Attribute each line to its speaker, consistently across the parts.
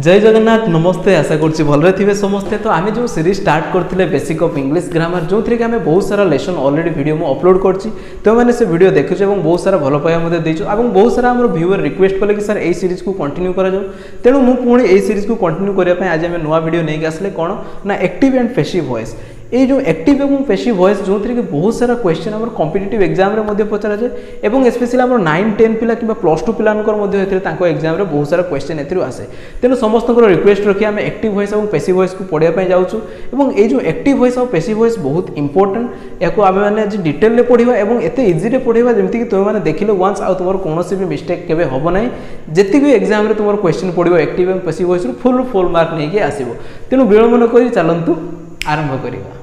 Speaker 1: जय जगन्नाथ नमस्ते आशा करुँची भलरे थे समस्ते। तो आम जो सीरीज स्टार्ट करते बेसिक ऑफ इंग्लिश ग्रामर जो थी कि आम बहुत सारा लेसन ऑलरेडी वीडियो मु अपलोड करछि तो मैंने से वीडियो देखुचे और बहुत सारा भल पाइबा देछु और बहुत सारा आम व्यूअर रिक्वेस्ट कले कि सर ए सीरीज को कंटिन्यू करा जाऊ। तेणु मु पुणी ए सीरीज को कंटिन्यू करने आज आम नुआ वीडियो नहीं आसले कौन ना एक्टिव एंड पैसिव वॉइस। ये जो एक्टिव और पैसिव वॉइस जो थी कि बहुत सारा क्वेश्चन आम कॉम्पिटिटिव एग्जाम रे पचरा जाए और स्पेशली आम 9-10 पिला कि +2 पिला एग्जाम रे बहुत सारा क्वेश्चन आसे। तेणु समस्त रिक्वेस्ट रखी आम एक्टिव वॉइस और पैसिव वॉइस को पढ़ाई जाऊँ और ये जो एक्टिव वॉइस और पैसिव वॉइस बहुत इंपोर्टेंट या आम मैंने आज डिटेल में पढ़ा और एत इजी पढ़ा जमीक तुम मैंने देखिले वन्स आउ तुम कौन भी मिस्टेक केवे हम ना जी भी एग्जाम रे तुम क्वेश्चन पड़ो एक्टिव और पैसिव वॉइस फुल मार्क नहीं आसो। तेणु विलंब न कर चलतु आरंभ करवा।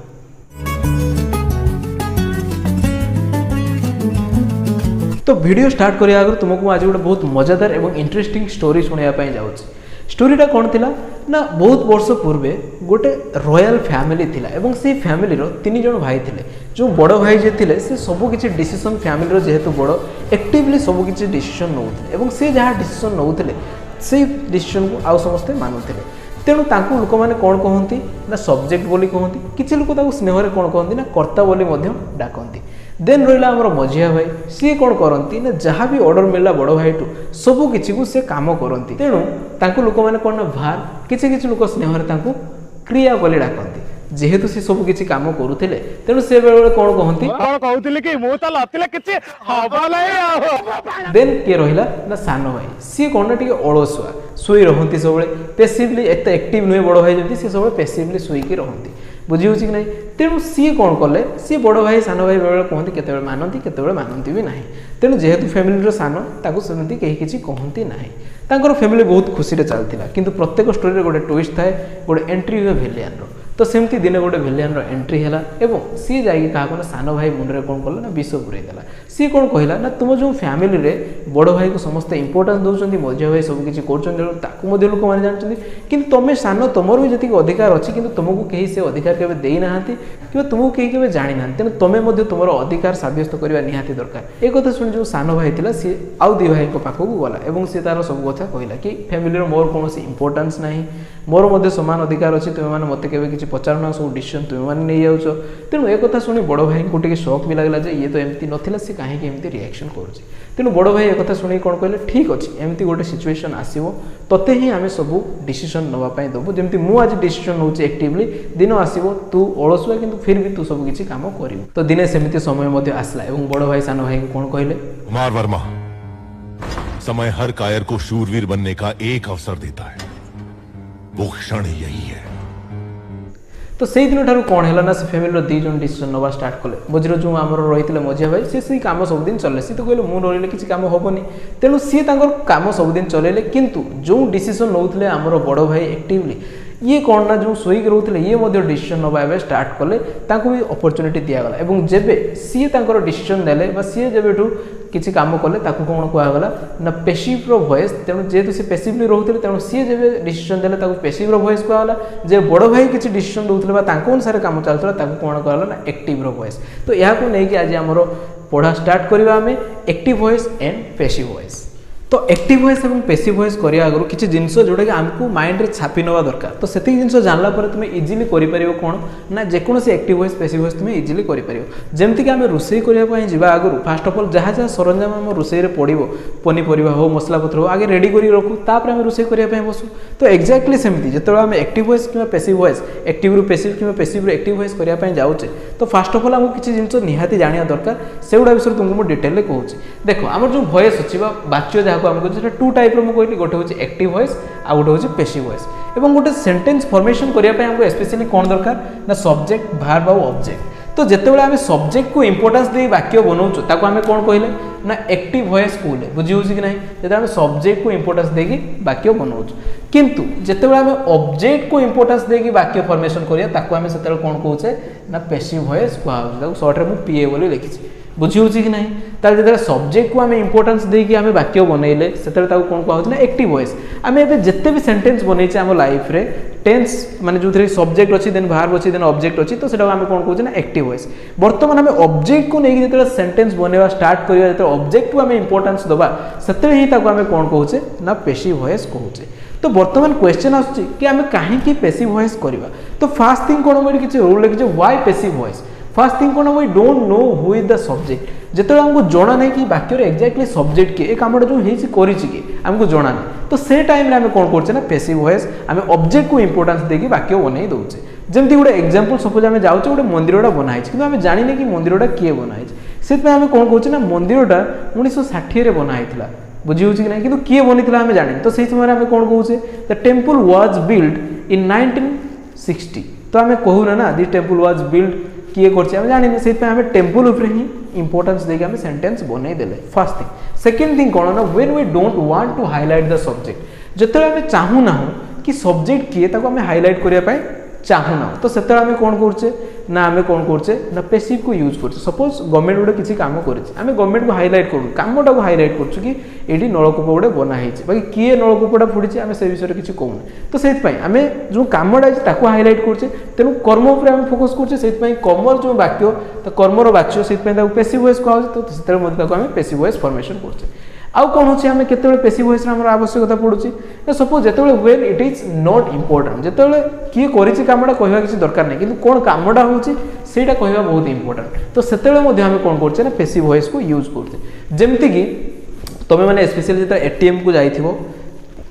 Speaker 1: तो वीडियो स्टार्ट करने आगे तुमको आज गोटे बहुत मजादार और इंटरेस्टिंग स्टोरी शुणापी जाऊँ। स्टोरीटा कौन थिला ना बहुत वर्ष पूर्वे गोटे रॉयल फैमिली थिला और से फैमिली 3 जन भाई थे। जो बड़ भाई जे थिले से सबकि डिसीजन फैमिली जेहेतु बड़ एक्टिवली सबकि डिसीजन नौते और से जहाँ डिसीजन नौते से डिसीजन को आउ समस्ते मानुते। तेणु तांको लोक मैंने कौन कहती ना सब्जेक्ट बोली कहती, किसी लोग स्नेह कौन कहती ना कर्ता बोली डाकती। देन रहा आमर मझिया भाई सी कौन करती ना जहाँ भी ऑर्डर मिलला बड़ भाई टू सबू किसी को सी कम करती। तेणु तांको लोक मैंने कौन ना भार किसी लोक स्नेह क्रिया बोली डाकती। जेहेतु सी सब किसी कम करुले तेणु से बेले कौन कहती देन किए रहा ना सान भाई सी कौन ना टे अलसुआ शुई रहती सब पेसिवली एत एक्टिव नुहे बड़ भाई जमी सी सब पेसिवली शुईकी रहती। बुझी हो कि नहीं। तेणु सी कौन कले सी बड़ भाई सान भाई बेले कहते केते मानती केते मानती भी ना। तेणु जेहेतु फैमिली सान ताकू सेमती कहीं किसी कहती ना। तांकर फैमिली बहुत खुशी चलता किंतु प्रत्येक स्टोरी गोटे ट्विस्ट थाए गोटे एंट्री हुए भिलियन तो सेमती दिने गोटे भिलियन एंट्री है सी जा क्या सान भाई मुंडे कौन कला ना विष पुरेदेला। सी कौन कहला ना तुम जो फैमिली रे बड़ भाई को समस्त इंपोर्टेंस दौरान मझिया भाई सब किसी कर लोक मैंने जानते कि तुम सान तुम भी जी अधिकार अच्छी कि तुमको कहीं से अधिकार के देना कि तुमको कहीं के जानी ना। तेणु तुम्हें तुम अधिकार सब्यस्त करवा निहाती दरकार। एक कथा शुणी जो सान भाई था सी आउ दी भाई पाखक गला और सी तार सब कथा कहला कि फैमिली मोर कौन इंपोर्टेंस ना मोर सामान अधिकार अच्छी तुम मैंने मत के पचारूना सब डिसीजन तुम मैंने नहीं जाऊँ। तेणु एक कथा शुणी बड़ भाई को टे शक भी लगला ये तो एमती नाला सी कहीं एमती रिएक्शन करुँचे। तेणु बड़ भाई एक कथा शुणी कौन कहले ठीक अच्छे एमती गोटे सिचुएशन आसो तोते ही आम सब डिसीजन नापी देवु जमी मुझे डिसीजन नौ एक्टिवली दिन आसो तू अलसुआ कि फिर भी तू सब किसी कम कर। तो दिने सेमती समय आसला और बड़ भाई सान भाई को कौन कहले
Speaker 2: कुमार वर्मा समय हर कायर को शूरवीर बनने का एक अवसर देता है, वो क्षण यही है।
Speaker 1: तो से दिन ठार कौन है ना से फैमिली 2 जन डिसीजन नवा स्टार्ट कले। मझे जो आम रही मझिया भाई सी कम सबुदिन चले सी तो कहले मुझे रही किसी कम हेनी। तेणु सी कम सबुदिन चलेले किंतु जो डिसीजन नौते आमर बड़ भाई एक्टिवली ये कौन ना जो शोक रोते ये डिसीजन नवा स्टार्ट कले भी अपॉर्चुनिटी दिगला और जेबे सी डिसीजन देले सी जब किसी कम कले कौन कहगला ना पैसिव वॉइस। तेणु जेहेतु सी पैसिवली रोते तेणु सी जब डिसीजन देले पैसिव वॉइस कहगला जे बड़ भाई किसी डिसीजन रोते अनुसार कम चलता कौन कहला ना एक्टिव वॉइस। तो यहाँ नहीं आज आम पढ़ा स्टार्ट करवा आम active voice and passive voice. तो एक्टिव वॉइस और पैसिव वॉइस करने आगे किसी जिनस जोटा कि आमको माइंड रे छापी नवा दरकार। तो से जिन जानला तुम इजिली कर कौन ना जेकोसी एक्टिव वॉइस पैसिव वॉइस तुम इजिली कर जमीक आम रोषे करने जा आगु फास्ट अफ अल जहाँ जहाँ सरंजाम आम रोषे पड़ो पनीपरिया हो मसला पत्र हो आगे रेडी कर रखू तापर आम रोषे करने बसू। तो एक्जाक्टली सेमती जो आम एक्टिव वॉइस कि पैसिव वॉइस एक्टिव रु पैसिव कि पैसिव रु एक्टिव वॉइस करने जाऊे तो फास्ट अफ अल आमको किसी जिन निहाती जाना दरकार से गुड़ा विषय तुमको मुझे डिटेल कहूँ। देख आम जो वॉइस अच्छी वाच्य जहाँ आमको 2 टाइप कहली गोटे हूँ एक्टिव वॉइस आ गोटे हूँ पैसिव वॉइस। और गोटे सेंटेंस फॉर्मेशन करने आमको स्पेशली कौन दरकार ना सब्जेक्ट भार्ब और ऑब्जेक्ट। तो जितेबाला आम सब्जेक्ट को इंपोर्टेंस दे वाक्य बनाऊँ ताको आम कौन कहले ना एक्टिव वॉइस कहले। बुझी हो कि नहीं जब आम सब्जेक्ट को इंपोर्टेंस देकी वाक्य बनाऊँ किंतु जितेबाला आम ऑब्जेक्ट को इंपोर्टेंस देकी वाक्य फॉर्मेशन करिया आम से कौन कहूचे ना पैसिव वॉइस कहूँ। सर्ट में पीए बोली लिखी। बुझी हो कि नहीं तार जो सब्जेक्ट को आम इंपोर्टेंस देकी आम वाक्य बनइले से कौन कहूँ ना एक्टिव वॉइस। आम ए जिते भी सेंटेंस बनईचे आम लाइफ रे टेंस माने जो सब्जेक्ट अच्छी देन भार्ब अच्छी देन ऑब्जेक्ट अच्छी तो से आम कौन कहूँ ना एक्टिव वॉइस। बर्तमान आम ऑब्जेक्ट को लेकिन जो सेंटेंस बनवा स्टार्ट करवा जो ऑब्जेक्ट को आम इंपोर्टेंस दबा से ही आम कौन कहूँ ना पैसिव वॉइस कहूँ। तो बर्तमान क्वेश्चन आसुची कि आमे काहे पैसिव वॉइस करबा तो फर्स्ट थिंग कोन मोर किछि रूल लिखि why passive voice first thing कोन we don't know who is the subject जेतेबेले हमको जणा नै कि वाक्यर एक्जेक्टली सब्जेक्ट के ए कामडा जो हेछि करिछि कि हमको जणा नै तो से टाइम रे हमें कोन करछे ना पैसिव वॉइस हमें ऑब्जेक्ट को इंपोर्टेंस देकी वाक्य बनै दोछे जेमति गुडे एग्जांपल सपोज हमें जाउछे गुडे मंदिरडा बनाइछि किंतु हमें जानि नै कि मंदिरडा किए बनाइछि सेत पे हमें कोन कहउछे ना मंदिरडा 1960 रे बनाइथिला बुझी होछि कि नै किंतु किए बनिथिला हमें जानि तो सेहि समय हमें कोन कहउछे the temple was built in 1960 तो हमें कहू ना द टेंपल वाज बिल्ट किए करछे हमें जानि नै सेहि पे हमें टेंपल ऊपर ही इंपोर्टेंस देके हमें सेंटेंस बनै देले फर्स्ट थिंग सेकंड थिंग कोन ना when we don't want to highlight the subject जेतेले हमें चाहू ना कि सब्जेक्ट किए ताको हमें हाइलाइट करिया पय चाहू ना तो सेते हमें कोन करछे ना हमें कोन करछे ना पैसिव को यूज करछे सपोज गवर्नमेंट गुडे किछि काम करछे हमें गवर्नमेंट को हाइलाइट करू कामटा को हाइलाइट करछु कि एडी नळकूप गुडे बना हेछि बाकी किए नळकूपटा फुडिछि हमें से विषय किछि कहू तो सेत पय हमें जो कामटा अछि ताको हाइलाइट करछे तेनु कर्म ऊपर हम फोकस करछे सेत पय कर्मर जो वाक्य तो कर्मर वाक्य सेत पय ताको पैसिव वॉइस कहउ तो सेते मध्ये ताको हमें पैसिव वॉइस फॉर्मेशन करछे आउ कोन होछि हमें केतेबेले पैसिव वॉइस रा हमर आवश्यकता पडुछि ना सपोज जेतेबेले when it is not important जेतेबेले किए करिछि कामडा कहबा किछि दरकार नै किंतु कोन कामडा होछि सेटा कहबा बहुत इंपोर्टेंट तो सेतेबेले मध्ये हमें कोन करछे ना पैसिव वॉइस को यूज करछे जेमति कि तमे माने स्पेशली जेता एटीएम को जाइथिबो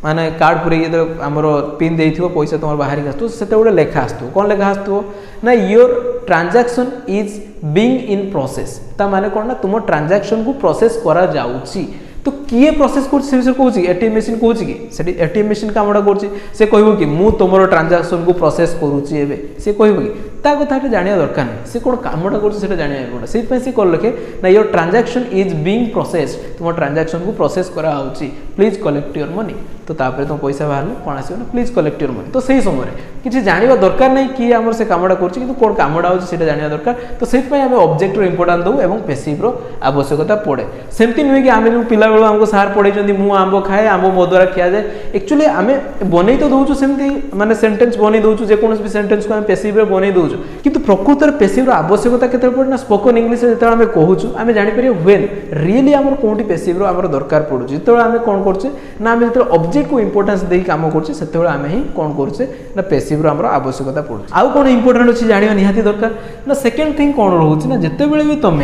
Speaker 1: माने कार्ड पुरे जे हमर पिन देइथिबो पैसा तमर बाहरी आस्तु सेते गुडे लेखा आस्तु कोन लेखा आस्तु ना your transaction is being in process ता माने कोन ना तुम ट्रांजैक्शन को प्रोसेस करा जाउची तो किए प्रोसेस कर से विषय कहूँ एटीएम मशीन कहूँ कि एटीएम मशीन कामटा कर कहब कि मु तुम ट्रांजैक्शन को प्रोसेस करुच्ची से कहब कि ता कथा जाना दरकार नहीं से कौन कामटा कर जाना पड़ा से कौन लिखे ना your transaction is being process तुम ट्रांजैक्शन को प्रोसेस कराऊँच प्लीज कलेक्ट योर मनी तो तापर तुम पैसा बाहर कौन आस प्लीज कलेक्ट योर मनी तो सही समय किसी जाना दरकार नहीं कि आम से कामटा कर कौन कामटा होता जाना दरकार तो से आम ऑब्जेक्ट इंपोर्टेंस दू और पैसिव आवश्यकता पड़े सेमती नुहे कि आम जो पिला बेलू आमको सार पढ़े मु आंब खाए आंब मो द्वारा खिया जाए एक्चुअली आम बन तो दौचु सेमती माने सेंटेंस बन दौचु जेकोसी भी सेंटेंस को आम पैसिव बन दौचु किंतु प्रकृतर पैसिव आवश्यकता केते पड़े ना स्पोकन इंग्लिश जो आम कहूँ आम जापर व्हेन रियली आम कौटी पैसिव आम दरकार पड़ुଛି जो आम कौन करछे ना आम जो ऑब्जेक्ट को इंपोर्टेंस दे काम करछे सेते आम ही कौन करछे ना पैसिव आम आवश्यकता पड़ुଛି आउ कौन इंपोर्टेंट अच्छी जाना निहाती दरकार ना सेकेंड थिंग कौन रोचे ना जिते बड़े भी तुम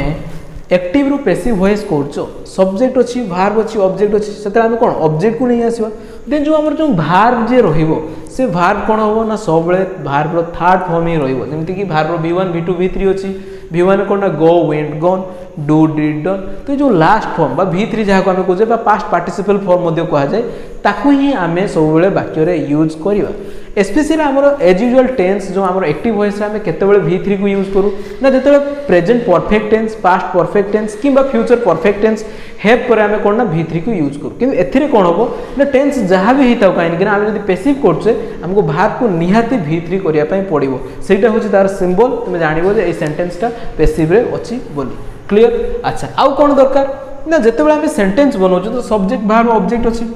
Speaker 1: एक्टिव रु पैसिव वॉइस करछो सब्जेक्ट अच्छी भार्ब अच्छी ऑब्जेक्ट अच्छी से आम कौन ऑब्जेक्ट को नहीं आसवा देन जो आम जो भार्ब जे रहिबो से भार्ब कौन हम ना सब भार्ब थर्ड फॉर्म ही रहिबो जेमति कि भार्ब V1 V2 V3 अच्छी V1 कौन ना go went gone do did done तो जो लास्ट फॉर्म बा V3 जहाँ को आम कहे पास्ट पार्टिसिपल फॉर्म कह जाए ताकू ही आम सब वाक्य रे यूज करवा स्पेशली आमर एज यूजुअल टेंस जो आमर एक्टिव वॉइस आम केतेबेले V3 को यूज करूँ ना जो present perfect tense past perfect tense कि फ्यूचर परफेक्ट टेंस हेल्प पर आम कौन ना V3 को यूज करूँ कि एथिरे कौन हम ना टेंस जहाँ भी होता कहीं आम जब पैसिव करछे हमको भार्ब को निहाती V3 करने पड़ो सेटा हूँ तार सिंबल तुम जान ये सेंटेंसटा पैसिव रे अच्छी बोली क्लियर अच्छा आउ कौन दरकार ना जिते आम सेंटेंस बनाऊँ तो सब्जेक्ट भार्ब ऑब्जेक्ट अच्छी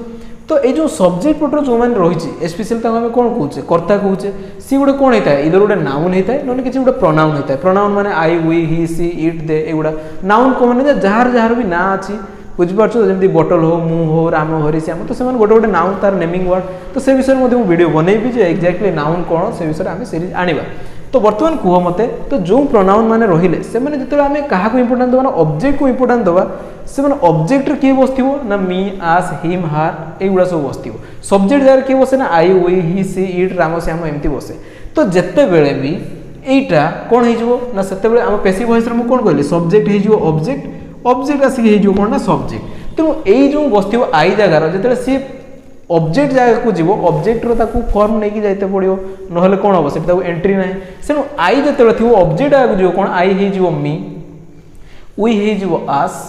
Speaker 1: तो ये जो सब्जेक्ट पटर जो मैंने रही स्पेशल आम कौन कहे कर्ता कहे सी गोटे कौन होता है इधर गोटे नाउन होता है ना किसी गोटे प्रोनाउन होता है प्रोनाउन माने I we he she it they एगुड़ा नाउन को मैंने जार जार भी ना अच्छी बुझीपार जमी बटल हो मु हो राम हरी श्याम तो से गोटे गोटे नाउन तार नेमिंग वर्ड तो से विषय में वीडियो बनईबी जो एक्जाक्टली नाउन कौन से विषय आम सीरीज आनिबा तो बर्तमान कह मते तो जो प्रोनाउन माने रहिले से माने जिते आम क्या इंपोर्टेंस दबा ऑब्जेक्ट को इंपोर्टेंस दबा से माने ऑब्जेक्ट किए बसथिबो ना मी आस हिम हार एगुड़ा सब बसथिबो सब्जेक्ट जगह किए बसे ना I we he she it Ram Shyam एमती बसे तो जिते बेले भी एटा कौन हो ना से आम पैसिव वॉइस रे कौन कहली सब्जेक्ट हो ऑब्जेक्ट ऑब्जेक्ट आसिक हो कौन ना सब्जेक्ट तेणु यही जो बसथिबो आई जगार जिते सी ऑब्जेक्ट जगह को जीव ऑब्जेक्ट रो फॉर्म नहीं कि जाते पड़ो ना कौन हम से एंट्री ना से आई जो थी ऑब्जेक्ट आगे जीव कौन आई हो मी वी हो आस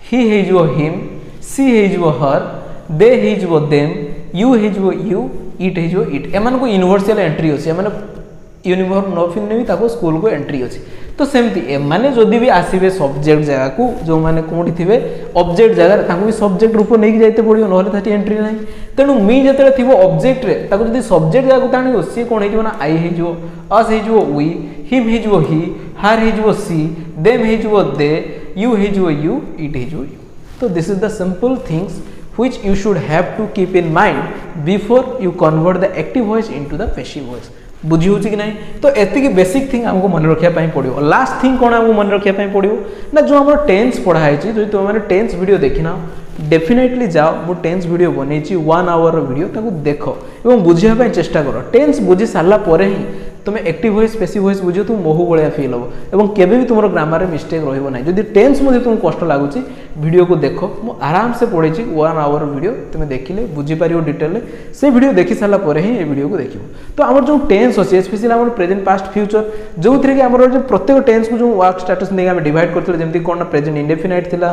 Speaker 1: ही हो हिम सी हो हर दे हो देम यू हो यू इट हो इट एम को यूनिवर्सल एंट्री अच्छे एम यूनिफॉर्म न फिरने भी स्कूल को एंट्री अच्छी तो सेमती एमाने जदि भी आसबे सब्जेक्ट जगह को जो मैंने कौटी थे ऑब्जेक्ट जगह भी सब्जेक्ट रूप नहीं जाते पड़ो ना एंट्री ना तेणु मी जो थी ऑब्जेक्ट रे जब सब्जेक्ट जगह को आने सी कौन हो आई हो अस हो वी हिम हो ही हार हो सी देम हो दे यू हो यू इट हो यू तो this is the simple things which you should have to keep in mind before you convert the active voice into the passive voice. बुझी होची कि नहीं तो एतिकी बेसिक थिंग हमको मन रखिया पई पड़ियो। लास्ट थिंग कोन हमको मन रखिया पई पड़ियो ना जो हमर टेंस पढ़ाई छी जो तुम माने टेंस वीडियो देखिना डेफिनेटली जाओ मु टेंस वीडियो बनेची 1 आवर वीडियो ताको देखो एवं बुझिया पई चेष्टा करो। टेंस बुझी सारला परे ही तुम एक्टिव वॉइस पैसिव वॉइस बुझो तुम मोहू भाया फिल हम और केबे भी तुम ग्रामर में मिस्टेक रहिबो नै। जदि टेंस मध्ये तुमको कष्ट लागुची वीडियो को देखो मु आराम से पढ़ेची 1 आवर वीडियो तुम देखिले बुझी पारियो डिटेल से वीडियो देखि सारला परे ही ए वीडियो को देखिबो। तो हमर जो टेंस अछि स्पेशली हमर प्रेजेंट पास्ट फ्यूचर जो थरे कि हमर जो प्रत्येक टेंस को जो वर्क स्टेटस नै हम डिवाइड करथले जेमति कोन प्रेजेंट इंडेफिनाइट थिला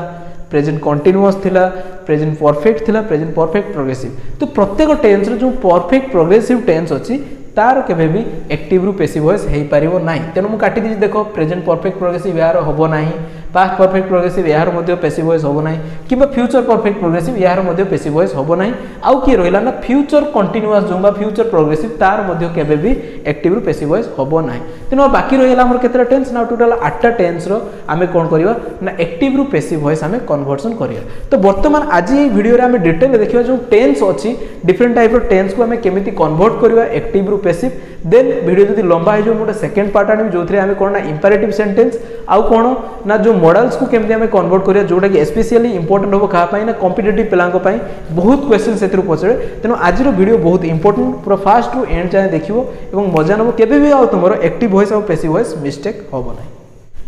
Speaker 1: प्रेजेंट कंटीन्यूअस थिला प्रेजेंट परफेक्ट थिला प्रेजेंट परफेक्ट प्रोग्रेसिव। तो प्रत्येक टेंस रो जो परफेक्ट प्रोग्रेसिव टेंस अछि तार केबे भी एक्टिव रु पैसिव वॉइस हेई पारिबो नाही। तेनु मु काटी दी देखो प्रेजेंट परफेक्ट प्रोग्रेसिव यार होबो नाही पास्ट परफेक्ट प्रोग्रेसिव यार मध्ये पैसिव वॉइस होबो नाही किबा फ्यूचर परफेक्ट प्रोग्रेसिव यार मध्ये पैसिव वॉइस होबो नाही। आउ की रहिला ना future continuous Joba future progressive तार मध्ये केबे भी एक्टिव रु पैसिव वॉइस होबो नाही। तेनु बाकी रहिला हमर केतरा टेंस ना टोटल 8टा टेंस रो आमे कोन करिवा ना एक्टिव रु पैसिव वॉइस आमे कन्वर्जन करिया। तो वर्तमान आज ई वीडियो रे आमे डिटेल देखिबा जो टेंस अछि डिफरेंट टाइप रो टेंस को आमे केमिति कन्वर्ट करिवा एक्टिव रु पैसिव। देन वीडियो जदि लंबा हो जो मोटे सेकंड पार्ट आनी जो आमे कोन ना इंपेरेटिव सेंटेंस आउ कोन ना जो मॉडल्स को केमते आमे कन्वर्ट करिया जोटा कि स्पेशली इंपोर्टेंट हो कहा पाई ना कॉम्पिटिटिव पिलांको पाई बहुत क्वेश्चन सेतिर पछरे। तेनो आज रो वीडियो बहुत इंपोर्टेंट पूरा फास्ट टू एंड जाय देखिबो एवं मजा नबो केबे भी आउ तुमरो एक्टिव वॉइस और पैसिव वॉइस मिस्टेक होबो नाही।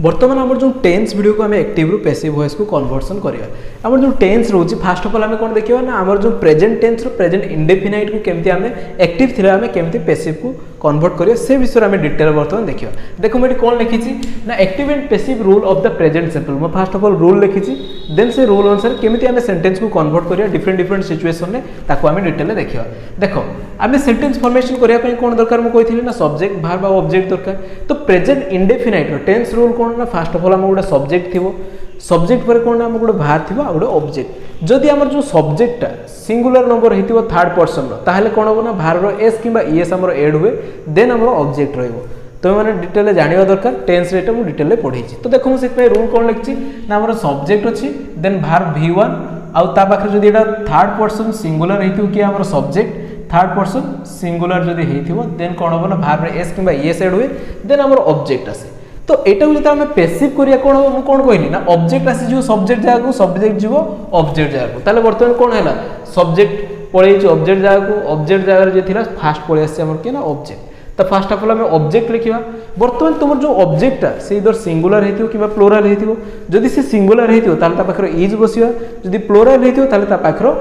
Speaker 1: बर्तमान आम जो टेंस वीडियो को आम एक्टिव रु पैसिव वॉइस को कन्वर्सन करिया। आम जो टेंस रोची फास्ट ऑफ ऑल आम कोन देखिबा ना आम जो प्रेजेंट टेंस रो प्रेजेंट इंडेफिनाइट को केमती आम एक्टिव थिला आम केमती पैसिव को कन्वर्ट करिया से विषय आम डिटेल बर्तमान देखिबा। देखो मैं कोन लिखिछि ना active and passive rule of the present simple मैं फास्ट ऑफ ऑल रूल लिखिछि देन से रूल अनुसार केमती आम सेंटेंस को कन्वर्ट करिया डिफरेंट डिफरेंट सिचुएशन ने ताको आम डिटेल देखिबा। देखो आम सेंटेंस फॉर्मेशन करिया पई कोन दरकार मैं कहिथिली ना सब्जेक्ट वर्ब और ऑब्जेक्ट दरकार। तो प्रेजेंट इंडेफिनाइट रो टेंस रूल कोन ना फास्ट ऑफ ऑल हम गोटे सब्जेक्ट थिबो सब्जेक्ट पर कोन हम गोटे वर्ब थिबो आ गोटे ऑब्जेक्ट। जदि हमर जो सब्जेक्टटा सिंगुलर नंबर हेतिबो थर्ड पर्सन रो ताहाले कोन होबो ना वर्ब रो एस किबा ईएस हमर ऐड हुए देन हमर ऑब्जेक्ट रहइबो। तो माने डिटेल जानिबा दरकार टेंस रेट मु डिटेल पढैछि। तो देखो मु से पे रूल कोन लिखछि ना हमर सब्जेक्ट अछि देन वर्ब v1 आ ता पाखरे जदि एटा थर्ड पर्सन सिंगुलर हेतिबो कि हमर सब्जेक्ट थर्ड पर्सन सिंगुलर जदि हेतिबो देन कोन होबो ना verb rho S किबा ES add हुए देन हमर ऑब्जेक्ट आसे। तो एटा जदि हम पैसिव करिया कोन हो मु कोन कहली ना ऑब्जेक्ट आसी जो सब्जेक्ट जागा को सब्जेक्ट जीवो ऑब्जेक्ट जागा को ताले वर्तमान कोन हैला सब्जेक्ट पळै छि ऑब्जेक्ट जागा को ऑब्जेक्ट जागा रे जे थिला फास्ट पळै आसी हमर के ना ऑब्जेक्ट। तो फास्ट ऑफ ऑल हम ऑब्जेक्ट लिखिबा। वर्तमान तुम जो ऑब्जेक्ट से इधर सिंगुलर हेतिबो किबा प्लुरल हेतिबो जदि से सिंगुलर हेतिबो ताले ता पाखरो इज बसिबा जदि प्लुरल हेतिबो ताले ता पाखरो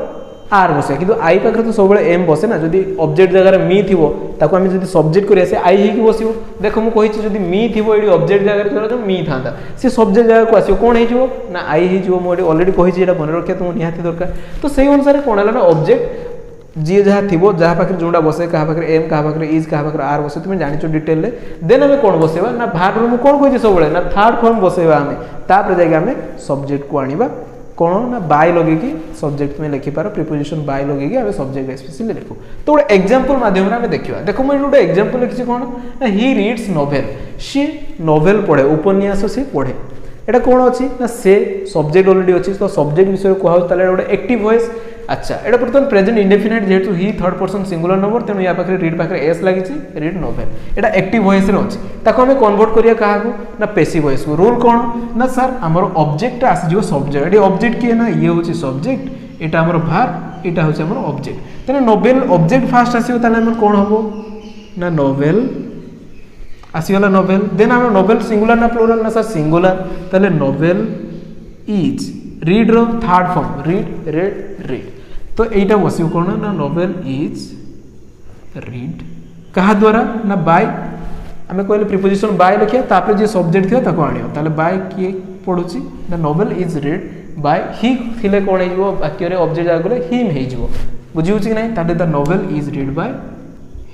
Speaker 1: आर बसे किंतु आई पाखरे तो सब एम बसे ना जदि ऑब्जेक्ट जगह मी थिबो ताको हम जदि सब्जेक्ट करिया से आई हेकी बसिबो। देखो मु कहिछि जदि मी थिबो एडी ऑब्जेक्ट जगह तो मी थांता से सब्जेक्ट जगह को आसीबो कोन हेजिवो ना आई हेजिवो। मु एडी ऑलरेडी कहिछि एटा मन रखिया तुम निहाती दरकार। तो सेही अनुसार कोन हला ना ऑब्जेक्ट जी जहाँ थिबो जहाँ पाखरे जोडा बसे कहा पाखरे एम कहा पाखरे इज कहा पाखरे आर बसे तुम जानिचो डिटेल ले देन हमें कोन बसेबा ना वर्ब मु कोन कहिछि सब ना थर्ड फॉर्म बसेबा हमें तापर जाके हमें सब्जेक्ट को आनिबा कोन ना बाय लगे कि सब्जेक्ट में लिखि पारो प्रीपोजिशन बाय लगे कि हमें सब्जेक्ट स्पेशली लिखो। तो गोटे एग्जांपल माध्यम रे हमें देखिबा। देखो मैं गोटे एग्जांपल लिखिछि कोन ना he reads novel she novel पढे उपन्यास से पढे। एटा कोन अछि ना से सब्जेक्ट ऑलरेडी अछि तो सब्जेक्ट विषय को हाउ ताले गोटे एक्टिव वॉइस। अच्छा एटा प्रथम प्रेजेंट इंडेफिनाइट जेहेतु ही थर्ड पर्सन सिंगुलर नंबर तेनु या पाखरे रीड पाखरे एस लागिछि रीड नोवेल एटा एक्टिव वॉइस रे अछि ताको हमें कन्वर्ट करिया काहा को ना पैसिव वॉइस को। रूल कोन ना सर हमर ऑब्जेक्ट आसी जो सब्जेक्ट एडी ऑब्जेक्ट के ना ये होछि सब्जेक्ट एटा हमर वर्ब एटा होछि हमर ऑब्जेक्ट। तने नोवेल ऑब्जेक्ट फास्ट आसीबो ताले हमर कोन हबो ना नोवेल आसीगला नोवेल देन हमर नोवेल सिंगुलर ना प्लुरल ना सर सिंगुलर ताले नोवेल इज रीड रो third form read read read. तो एटा बसियो कोन ना नोवेल इज रीड कहा द्वारा ना बाय हमें कहले प्रीपोजिशन बाय लिखिया तापर जे सब्जेक्ट थियो ताको आनियो ताले बाय किए पढुची ना नोवेल इज रीड बाय ही थिले कोन हेजिवो वाक्य रे ऑब्जेक्ट आ गले हिम हेजिवो। बुझिउ छी कि नै ताते the novel is read by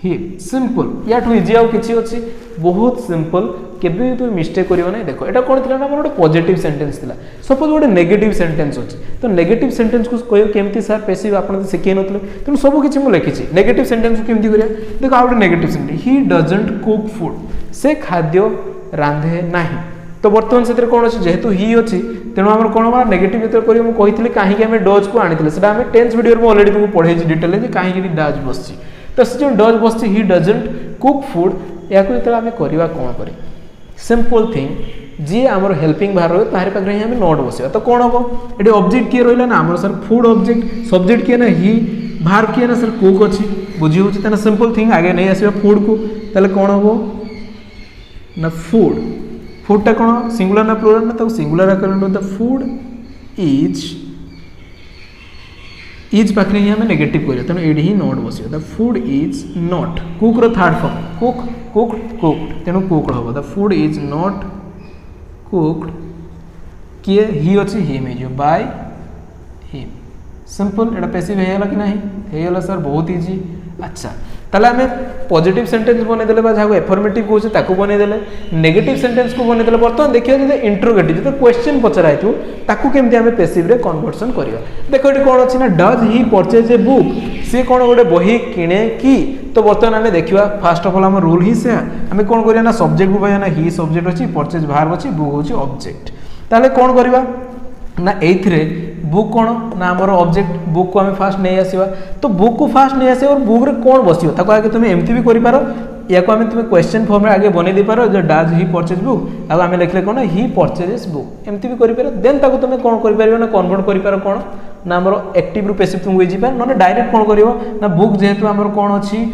Speaker 1: him simple या टू इजी आउ किछि अछि बहुत सिंपल केबे तो मिस्टेक करियो नै। देखो एटा कोन थिला ना मोर पॉजिटिव सेंटेंस थिला सपोज गोटे नेगेटिव सेंटेंस अछि तो नेगेटिव सेंटेंस को कहियो केमती सर पैसिव आपन सिखै नथले तेनु सब किछि मु लिखिछि नेगेटिव सेंटेंस को केमती करिया। देखो out negative sentence he doesn't cook food से खाद्य रांधे नाही तो बर्तमान से कौन अच्छी जेहेतु ही अच्छी तेणु आम कौन हम नेगेटिव जो करी कही कहीं आम डज को आनी से आम टेंस वीडियो में अलरेडी तुमको पढ़े डिटेल कहीं डज बस तो से जो डज बस ही डजंट कुक फूड या जो आम करवा कौन कर सिंपल थिंग जी आमर हेल्पिंग बाहर रही तार पाखे ही आम नोट बसवा तो कौन हम ये ऑब्जेक्ट किए रहा ना आम सर फूड ऑब्जेक्ट सब्जेक्ट किए ना ही बाहर किए ना सर कुक अच्छी बुझी हो सिंपल थिंग आगे नहीं आसवा फूड को ताले कौन हम ना फूड फूडटा कौन सिंगुलर ना प्लुराल ना तो सिंगुलर आकर द फूड इज पाखे ही आम नेगेटिव कर तेणु ये ही नोट बस the food is not cook रो third form cook cooked cooked तेणु कुक्ड हम the food is not cooked किए ही अच्छी हिम हो बाय हिम सिंपल एटा पैसिव होगा कि नहीं होगा सर बहुत इजी अच्छा ताले आम पॉजिटिव सेंटेंस बनईदे जहाँ एफर्मेटिव कहे ताकू बनईदे नेगेटिव सेंटेंस को बनईदे बर्तमान देखिए जो इंट्रोगेटिव जो क्वेश्चन पचरा है ताकू केमती आम पैसिव रे कन्वर्सन करवा देख ये कौन अच्छी ना does he purchase a book सी कौन गोटे बही किणे कि तो बर्तमान आम देखा फास्ट अफ ऑल आम रूल ही से आम कौन करिया ना सब्जेक्ट को पाइबा ना ही सब्जेक्ट अच्छी परचेज भार्ब अच्छी बुक होची ऑब्जेक्ट ताले कौन करवा ना एथिरे बुक कौन ना आमर ऑब्जेक्ट बुक को आम फास्ट नहीं आसवा तो बुक को फास्ट नहीं आस और बुक रे कौन बसियो ताको आगे तुम एमती भी कर पार या को आम तुम क्वेश्चन फॉर्म रे आगे बनै दे पारो जो डज ही परचेज बुक आगे आम लिखले कौन ही परचेजेस बुक एमती भी कर पार देन ताको तुम कौन कर पार ना कन्वर्ट कर पार कौन ना आमर एक्टिव रु पैसिव तुमको इजी पार ना डायरेक्ट कौन करिवो ना बुक जेहेतु आमर कौन अच्छी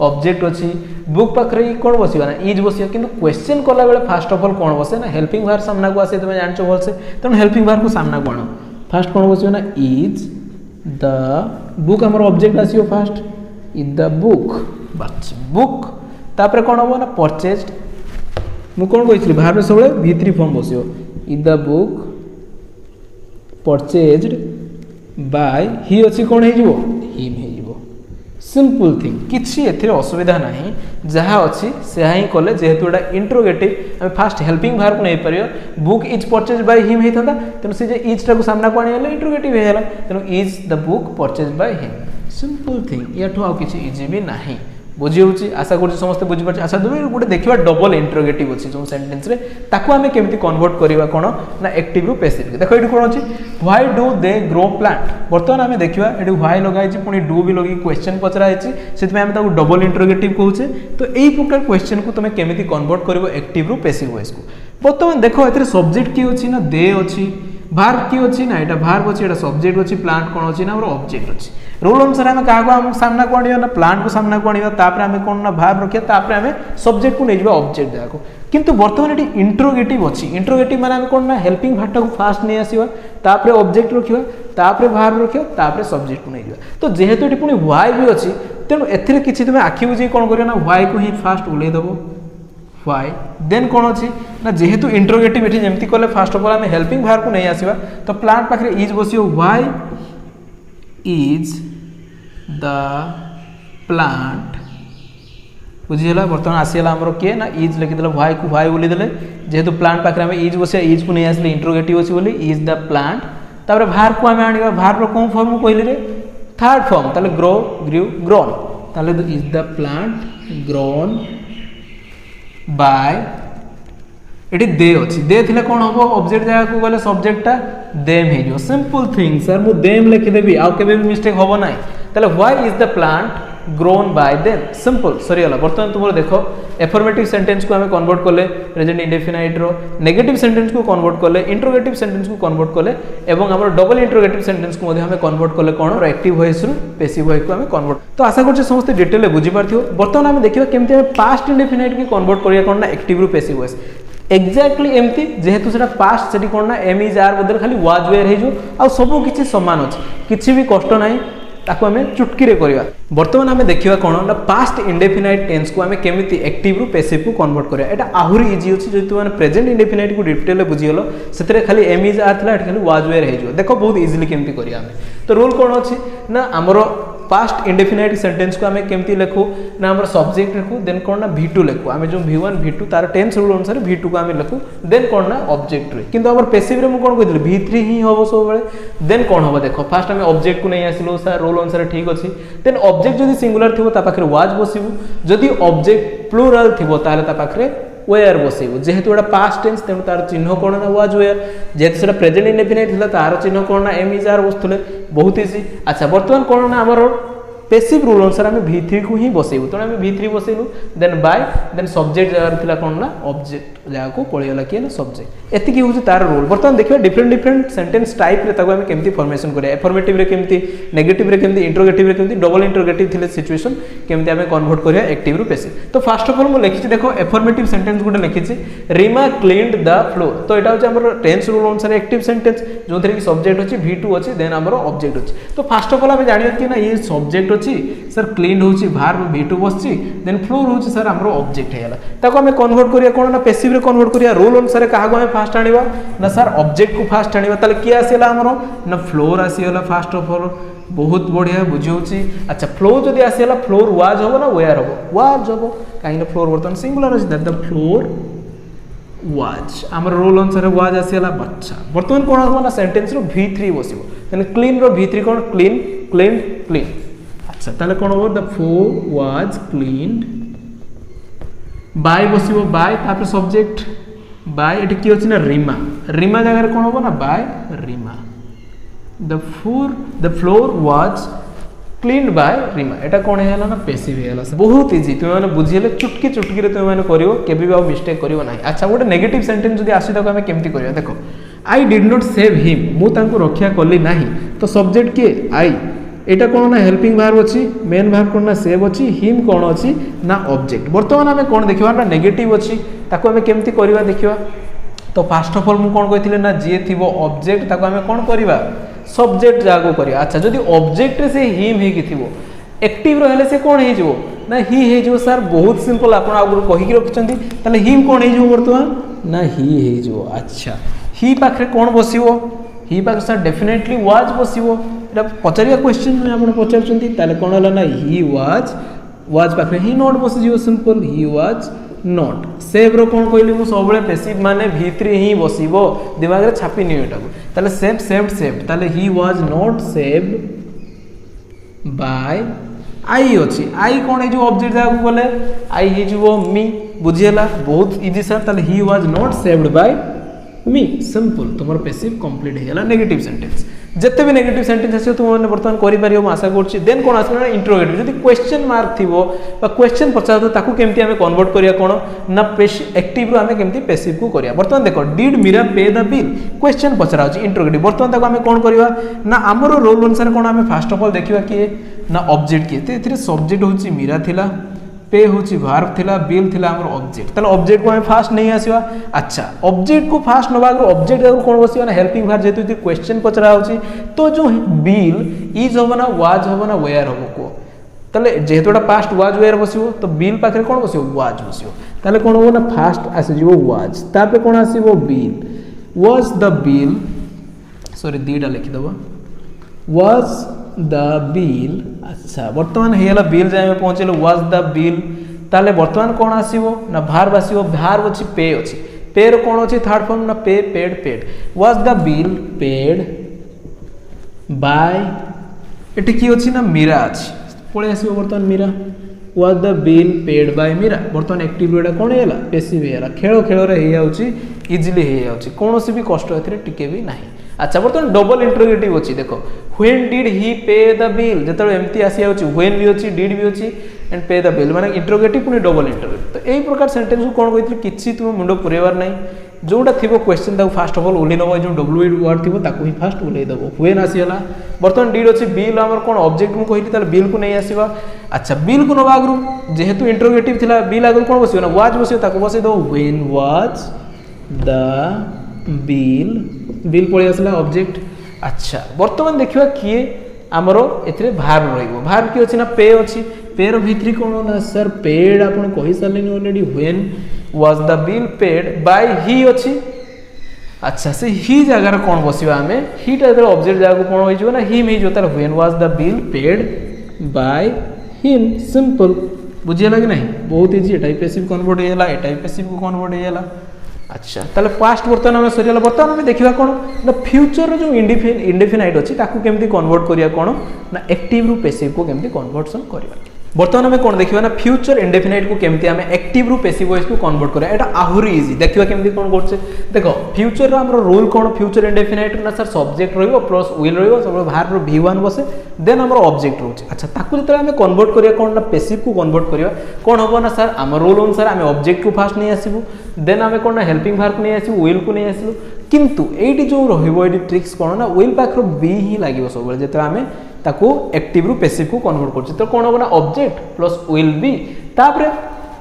Speaker 1: ऑब्जेक्ट अच्छी बुक पाखे कौन बसवा ना इज बस कि क्वेश्चन कला बेले फास्ट ऑफ ऑल कौन बसे ना हेल्पिंग भार सामना को आसे तुम जान भलसे तेणु हेल्पिंग भार को सामना को आण फास्ट कौन बस ना इज द बुक आमर ऑब्जेक्ट आसो फास्ट इज द बुक बस बुक तापर कौन हम ना परचेज मु कौन कही भार सब V3 फॉर्म बस is the book purchased by he अच्छी कौन हो हिम हो सिंपल थिंग किसी एथिरे असुविधा नहीं जहाँ अच्छी से ही कले जेहेतु एटा इंट्रोगेटिव आम फास्ट हेल्पिंग भार को नहीं पार book is purchase by him होता तेणु से इज टाक सामना को आने इंट्रोगेटिव होगा तेणु is the book purchase by him simple thing या आउ किसी इजी भी नहीं बुझी होची आशा कर समस्त बुझी पार्छ अच्छा दुबे गोटे देखिबा डबल इंट्रोगेटिव अछि जो सेंटेंस रे ताको हमें केमती कन्वर्ट करबा कोन ना एक्टिव रु पैसिव देखो एठी कोन अछि why do they grow plant बर्तमान हमें देखिबा एठी व्हाई लगाइ छि पुनी डू भी लगी क्वेश्चन पचरा छि सेति हमें ताको डबल इंट्रोगेटिव कहूचे तो एई प्रकार क्वेश्चन को तुमे केमती कन्वर्ट करबो एक्टिव रु पैसिव वॉइस को बर्तमान देखो एथरे सब्जेक्ट की अछि ना दे अछि भार्ब की अछि ना एटा भार्ब अछि एटा सब्जेक्ट अछि प्लांट कोन अछि ना और ऑब्जेक्ट अछि रूल अनुसार आम क्या हम सामना को आनिया ना प्लांट को सामना को आनिया तापर आम कौन ना भाव रखिया तापर आम सब्जेक्ट को नहीं ऑब्जेक्ट जाको किंतु बर्तमान ये इंट्रोगेटिव अच्छी इंट्रोगेटिव माने आम कौन ना हेल्पिंग भार्ब को फास्ट नहीं आसवा तापर ऑब्जेक्ट रखिया तापर भाव रखिया तापर सब्जेक्ट को नहीं जावा तो जेहेतु ये पुणी व्हाई भी अच्छी तेणु एथिरे किछि तुम आखि बुझी कौन करियो ना व्हाई को ही फास्ट उल्लै देबो व्हाई देन कौन अच्छी ना जेहेतु इंट्रोगेटिव एठी जेमती कले फास्ट ऑफ ऑल आम हेल्पिंग भार्ब को नहीं आसवा तो प्लांट पाखरे इज बसियो व्हाई इज द प्लांट बुझीगला बर्तमान आसीगला आमर किए ना इज लिखिदेल व्हाई को व्हाई बोली देले जेहेतु प्लांट पाखे आम इज बसिया इज को नहीं आसले इंट्रोगेटिव अच्छी बोली इज द प्लांट तापर भार को आम आनिबा भार रो कोन फॉर्म को कहली रे थर्ड फॉर्म ताले ग्रो ग्रू ग्रोन ताले is the plant grown by एटी दे अच्छी दे थिले कौन हम ऑब्जेक्ट जगह को गले सब्जेक्टटा देम हे जो सिंपल थिंग सर मु देम लिखिदेबी आउ केबे भी मिस्टेक होबो नाही ताले why is the plant grown by them simple सरीगला बर्तमान तुम देखो एफर्मेटिव सेंटेंस को हमें कन्वर्ट कले प्रेजेंट इंडेफिनाइट रो नेगेटिव सेंटेंस को कन्वर्ट कले इंट्रोगेटिव सेंटेंस को कन्वर्ट कले एवं हमर डबल इंट्रोगेटिव सेंटेंस को हमें कन्वर्ट कले कोन एक्टिव वॉइस रु पैसिव वॉइस को हमें कन्वर्ट तो आशा करछ समस्त डिटेल बुझी पारथियो बर्तमान हम देखिबा केमते हमें पास्ट इंडेफिनाइट को कन्वर्ट करिया कोन ना एक्टिव रु पैसिव वॉइस एक्जाक्टली एमती जेहेतु सेटा पास्ट सेठी कोन ना एम इज आर बदल खाली वाज वेयर हे जो आ सब किछि समान अछि किछि भी कष्ट नाही ताको हमें चुटकी रे करिया बर्तमान हमें देखिबा कोन ना पास्ट इंडेफिनाइट टेंस को हमें केमिति एक्टिव रु पैसिव को कन्वर्ट करिया एटा आहुरी इजी अछि जेतु माने प्रेजेंट इंडेफिनाइट को डिटेल रे बुझी गेलो सेतरे खाली एम इज आर थला एटा खाली वाज वेयर हे जो देखो बहुत इजीली केमिति करिया हमें तो रूल कोन अछि ना हमरो पास्ट इंडेफिनाइट सेंटेंस को हमें केमती लिखू ना हमर सब्जेक्ट लिखू देन कोन ना V2 लिखू हमें जो V1 V2 तार टेंस रूल अनुसार V2 को हमें लिखू देन कोन ना ऑब्जेक्ट रे किंतु हमर पैसिव रे मु कोन कहिदली V3 ही होबो सब बेले देन कोन होबो देखो फास्ट हमें ऑब्जेक्ट को नहीं आसिलो सर रूल अनुसार ठीक अछि देन ऑब्जेक्ट जदी सिंगुलर थिबो ता पाखरे वाज बसिबो जदी ऑब्जेक्ट प्लुरल थिबो ताले ता पाखरे वेयर बसैबू जेहेतु एटा पास्ट टेंस तेणु तार चिन्ह कौन ना वाज वेयर जेहेतु सेटा प्रेजेंट इंडेफिनाइट थिला तार चिन्ह कौन ना एम इज आर बसुले बहुत इजी अच्छा बर्तमान कौन ना हमर पैसिव रूल अनुसार आम V3 को ही बसैबू तेणु आम V3 बसैलु देन बाय देन सब्जेक्ट जगह थिला कौन ना ऑब्जेक्ट जगह को पळेला किए ना सब्जेक्ट एतिकी होची तार रूल बर्तमान देखिबा डिफरेंट डिफरेंट सेंटेंस टाइप रे ताको आम केमती फॉर्मेशन करिया अफर्मेटिव रे केमती नेगेटिव रे केमती इंटरोगेटिव रे केमती डबल इंटरोगेटिव थिले सिचुएशन केमती आम कन्वर्ट करिया एक्टिव रु पैसिव तो फर्स्ट ऑफ ऑल मु लिखिछि देखो affirmative sentence Gute लिखिछि Reema cleaned the floor तो एटा होची हमर टेंस रूल अनुसार एक्टिव सेंटेंस जो थरे की सब्जेक्ट होची V2 होची देन हमर ऑब्जेक्ट होची तो फर्स्ट ऑफ ऑल आम जानियो कि ना ये सब्जेक्ट होची सर क्लीन होची वर्ब V2 बसची देन फ्लोर होची सर हमर ऑब्जेक्ट हेला ताको हमें कन्वर्ट करिया कोन ना पैसिव रे कन्वर्ट करिया रूल अनुसार कहा को हमें फास्ट आनिबा ना सर ऑब्जेक्ट को फास्ट आनिबा ताले किया आसीला हमर ना फ्लोर आसीला फर्स्ट ऑफ ऑल बहुत बढ़िया बुझियोची अच्छा फ्लोर जदी आसीला फ्लोर वाज होबो ना वेयर होबो वाज होबो काहे ना फ्लोर बर्तन सिंगुलर अछि दैट द फ्लोर वाज हमर रूल अनुसार वाज आसीला अच्छा बर्तमान कोन होबो ना सेंटेंस रो V3 बसिबो देन क्लीन रो V3 कोन क्लीन क्लीन क्लीन अच्छा ताले कोन होबो the floor was cleaned by बसिबो बाय तापर सब्जेक्ट बाय एटी की होची ना रीमा रीमा जगह रे कोन होबो ना by Reema the floor was cleaned by Reema एटा कोन हेला ना पैसिव हेला बहुत इजी तुम माने बुझिले चुटकी चुटकी रे तुम माने करिवो केबे भी मिस्टेक करिवो नाही अच्छा गोटे नेगेटिव सेंटेंस जदी आसी ताको हमें केमती करिया देखो I did not save him मु तांको रक्षा करली नाही तो सब्जेक्ट के आई एटा कोन ना हेल्पिंग वर्ब अछि मेन वर्ब कोन ना सेव अछि हिम कोन अछि ना ऑब्जेक्ट बर्तमान हमें कोन देखिबा ना नेगेटिव अछि ताको हमें केमती करिवा देखिबा तो फर्स्ट ऑफ ऑल मु कोन कहिथिले ना जे थिबो ऑब्जेक्ट ताको हमें कोन करिवा सब्जेक्ट जागो करिया अच्छा जदी ऑब्जेक्ट रे से हिम हे कि थिबो एक्टिव रहले से कोन हे जिवो ना ही हे जिवो सर बहुत सिंपल आपण आगु कहि कि रखचंती तले हिम कोन हे जिवो बर्तमान ना ही हे जिवो अच्छा ही पाखरे कोन बसिवो ही पाखरे sir definitely was बसिवो Etah पचारिया question में आपण पचारचंती ताले कोन हला ना ही वाज पाखरे ही नॉट बसि जिवो simple he was not save रो कोन कहली मु सबले पैसिव माने V3 ही बसिबो दिमाग रे छापी नियो एटा ताले सेव सेव्ड सेव्ड ताले he was not saved by I अछि आई कोन हे जो ऑब्जेक्ट जागु बोले आई हे जो मी बुझियला बहुत इजी सर ताले he was not saved by me simple तुमर पैसिव कंप्लीट हेला नेगेटिव सेंटेंस जत्ते भी नेगेटिव सेंटेंस आछो तुम माने वर्तमान करि परियो म आशा करछि देन कोन आसना इंटरोगेटिव जदी क्वेश्चन मार्क थिबो बा क्वेश्चन पचातो ताकू केमती हमें कन्वर्ट करिया कोन ना एक्टिव रो हमें केमती पैसिव को करिया वर्तमान देखो डिड मीरा पे द बिल क्वेश्चन पचरा होछि इंटरोगेटिव वर्तमान ताको हमें कोन करिवा ना हमरो रोल अनुसार कोन हमें फर्स्ट ऑफ ऑल देखिवा कि ना ऑब्जेक्ट के ते एथिरे सब्जेक्ट होछि मीरा थिला पे होछि वर्ब थिला बिल थिला हमर ऑब्जेक्ट तले ऑब्जेक्ट को हमें फास्ट नहीं आसीवा अच्छा ऑब्जेक्ट को फास्ट नबा ऑब्जेक्ट कोन बसिवा ना हेल्पिंग वर्ब जेतु जे क्वेश्चन पचरा होछि तो जो बिल इज होबो ना वाज होबो ना वेयर होबो को तले जेहेतुटा पास्ट वाज वेयर बसिबो तो बिल पाखरे कोन बसिबो वाज बसिबो तले कोन होबो ना फास्ट आसी जिवो वाज तापे कोन आसीबो bill was the bill sorry दीटा लिखि दबो वाज द बिल अच्छा वर्तमान हेला बिल जाय में पहुंचले वाज द बिल ताले वर्तमान कोन आसीबो ना वर्ब आसीबो वर्ब अछि पे अछि पे रो कोन अछि थर्ड फॉर्म ना pay paid was the bill paid by एटी की अछि ना मीरा अछि पळे आसीबो वर्तमान Meera was the bill paid by Meera वर्तमान एक्टिव रेडा कोन हेला पैसिव हेला खेलो खेलो रे हे आउछि इजीली हे आउछि कोनोसी भी कष्ट एथिरे टिके भी नाही अच्छा बर्तमान डबल इंटरोगेटिव अछि देखो व्हेन डिड ही पे द बिल जतरो एम्ति आसी आउछि व्हेन भी अछि डिड भी अछि एंड पे द बिल माने इंटरोगेटिव पुनी डबल इंटरोगेटिव तो एई प्रकार सेंटेंस को कोन कहितले किछि तुम मुंडो पुरेबार नै जोटा थिबो क्वेश्चन ताको फर्स्ट ऑफ ऑल उली नबो जो डब्ल्यू वर्ड थिबो ताको ही फर्स्ट उलै दबो व्हेन आसी हला बर्तमान डिड अछि बिल हमर कोन ऑब्जेक्ट मु कहितले ताले बिल को नै आसीबा अच्छा बिल को नबा आगरु जेहेतु इंटरोगेटिव थिला बिल आगरु कोन बसियो ना वाज बसियो ताको बसै दो व्हेन वाज द बिल पळे आसला ऑब्जेक्ट अच्छा वर्तमान देखिबा किए हमरो एथिरे भार रहिबो भार की अछि ना पे अछि पे रो भितरी कोन ना सर पेड आपण कहि सालेनी already when was the bill paid by he अछि अच्छा से ही जगह रे कोन बसिबा हमें ही टा ऑब्जेक्ट जगह कोन होई जो ना हिम ही जो तार when was the bill paid by him simple बुझियला कि नहीं बहुत इजी टाइप पैसिव कन्वर्ट हेला ए टाइप पैसिव को कन्वर्ट हेला अच्छा ताले पास्ट वर्तमान में सरियाला वर्तमान में देखिबा कोन ना फ्यूचर रो जो इंडेफिनाइट अछि ताकू केमती कन्वर्ट करिया कोन ना एक्टिव रु पैसिव को केमती कन्वर्जन करिया बर्तमान आम कौन देखा ना फ्यूचर इंडेफिनाइट को केमती आम एक्टिव रु पैसिव वॉइस को कन्वर्ट करा एटा आहुरी इजी देखिए केमती कौन करछे देखो फ्यूचर रो हमरो रूल कौन फ्यूचर इंडेफिनाइट ना सर सब्जेक्ट रहइबो प्लस विल रहइबो सब भार रो v1 बसे देन हमरो ऑब्जेक्ट रहउछ अच्छा ताकू जते आम कन्वर्ट करिया कौन ना पैसिव को कन्वर्ट करिया कौन होबो ना सर हम रूल अनुसार आम ऑब्जेक्ट को फास्ट नहीं आसीबो देन आम कौन ना हेल्पिंग भार को नहीं आसीबो विल को नहीं आसीबो किंतु एटी जो रहइबो एटी ट्रिक्स कौन ना विल पाखरो बी ही लागिबो सब बेले जते आम ताकू एक्टिव रु पैसिव को कन्वर्ट करछि तो कोन होबो ना ऑब्जेक्ट प्लस विल बी तापरे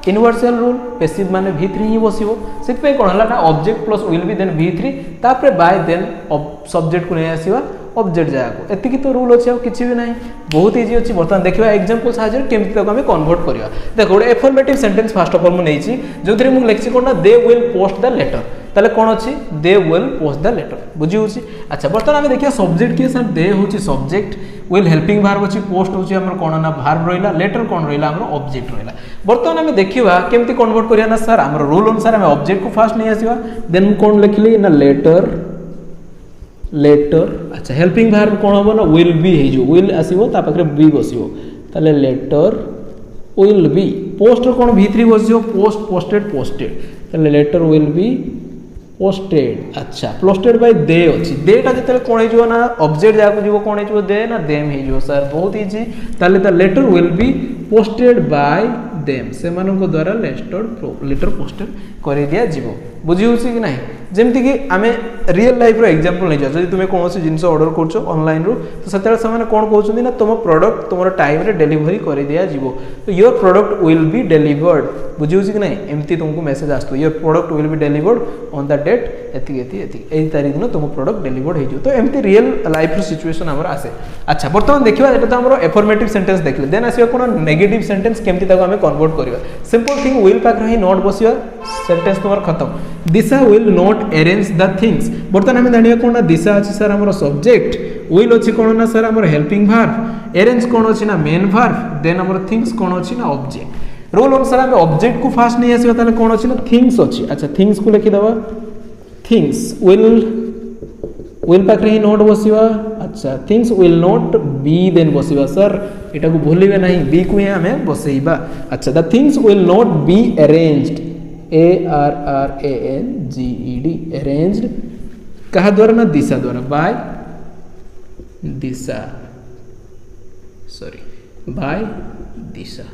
Speaker 1: यूनिवर्सल रूल पैसिव माने v3 ही बसिबो सेत पे कोन हला ना object plus will be then v3 तापरे बाय देन सब्जेक्ट को नै आसीबा ऑब्जेक्ट जाको एतिकी तो रूल अछि आ किछि भी नाही बहुत इजी अछि बर्तमान देखिबा एग्जांपल साहाଯ୍य केमति ताको हमें कन्वर्ट करिया देखो affirmative sentence first of all मु नेछि जोथरे मु लेखछि कोन ना they will post the letter ताले कोन अछि they will post the letter बुझी होछि अच्छा बर्तमान हमें देखिया सब्जेक्ट के सर दे होछि सब्जेक्ट विल हेल्पिंग वर्ब अछि पोस्ट होछि हमर कोन ना वर्ब रहिला लेटर कोन रहिला हमर ऑब्जेक्ट रहिला बर्तमान हमें देखिबा केमति कन्वर्ट करिया ना सर हमर रूल अनुसार हमें ऑब्जेक्ट को फास्ट नहीं आसीबा देन कोन लिखली ना लेटर अच्छा हेल्पिंग वर्ब कोन होबो ना विल बी हे जो विल आसीबो ता पाखरे बी बसिबो ताले लेटर विल बी पोस्ट कोन v3 बसिबो पोस्ट पोस्टेड ताले लेटर विल बी पोस्टेड अच्छा पोस्टेड बाय दे अछि देटा जते कोन हे जो ना ऑब्जेक्ट जाको जीवो कोन हे जो दे ना देम हे जो सर बहुत इजी ताले the letter will be posted by them से मानको द्वारा लेटर पोस्टेड करि दिया जीवो बुझी होछि कि नाही जेमति कि आमे रियल लाइफ रो एग्जांपल नै जा जदि तुमे कोनोसी जिंस ऑर्डर करछो ऑनलाइन रो तो सतेला समान कोन कहउछन्ती ना तुम प्रोडक्ट तुमरो टाइम रे डिलीवरी करि दिया जीवो तो your product will be delivered बुझी होछि कि नाही एमति तुमको मेसेज आस्तो your product will be delivered on the date एति एई तारिख दिन तुम प्रोडक्ट डिलीवर्ड हे जो तो एमति रियल लाइफ रो सिचुएशन हमर आसे अच्छा वर्तमान देखिबा एटा तो हमरो एफर्मेटिव सेंटेंस देखले देन आसीबा कोन नेगेटिव सेंटेंस केमति ताको हमें कन्वर्ट करिवा सिंपल थिंग विल पाक रही नॉट बसिबा सेंटेंस तुम्हार खत्म दिशा will not arrange the things बर्तमान हमें जानिया कोन ना दिशा अछि सर हमर सब्जेक्ट विल अछि कोन ना सर हमर हेल्पिंग वर्ब अरेंज कोन अछि ना मेन वर्ब देन हमर थिंग्स कोन अछि ना ऑब्जेक्ट रूल अनुसार हमें ऑब्जेक्ट को फास्ट नहीं आसीबा ताले कोन अछि ना थिंग्स अछि अच्छा थिंग्स को लिखि दबा थिंग्स विल पाखरे ही नॉट बसिबा अच्छा things will not be then बसिबा सर एटा को भूलिबे नहीं बी को ही हमें बसेइबा अच्छा the things will not be arranged ARRANGED arranged कहा द्वारा ना दिशा द्वारा by Disha sorry by Disha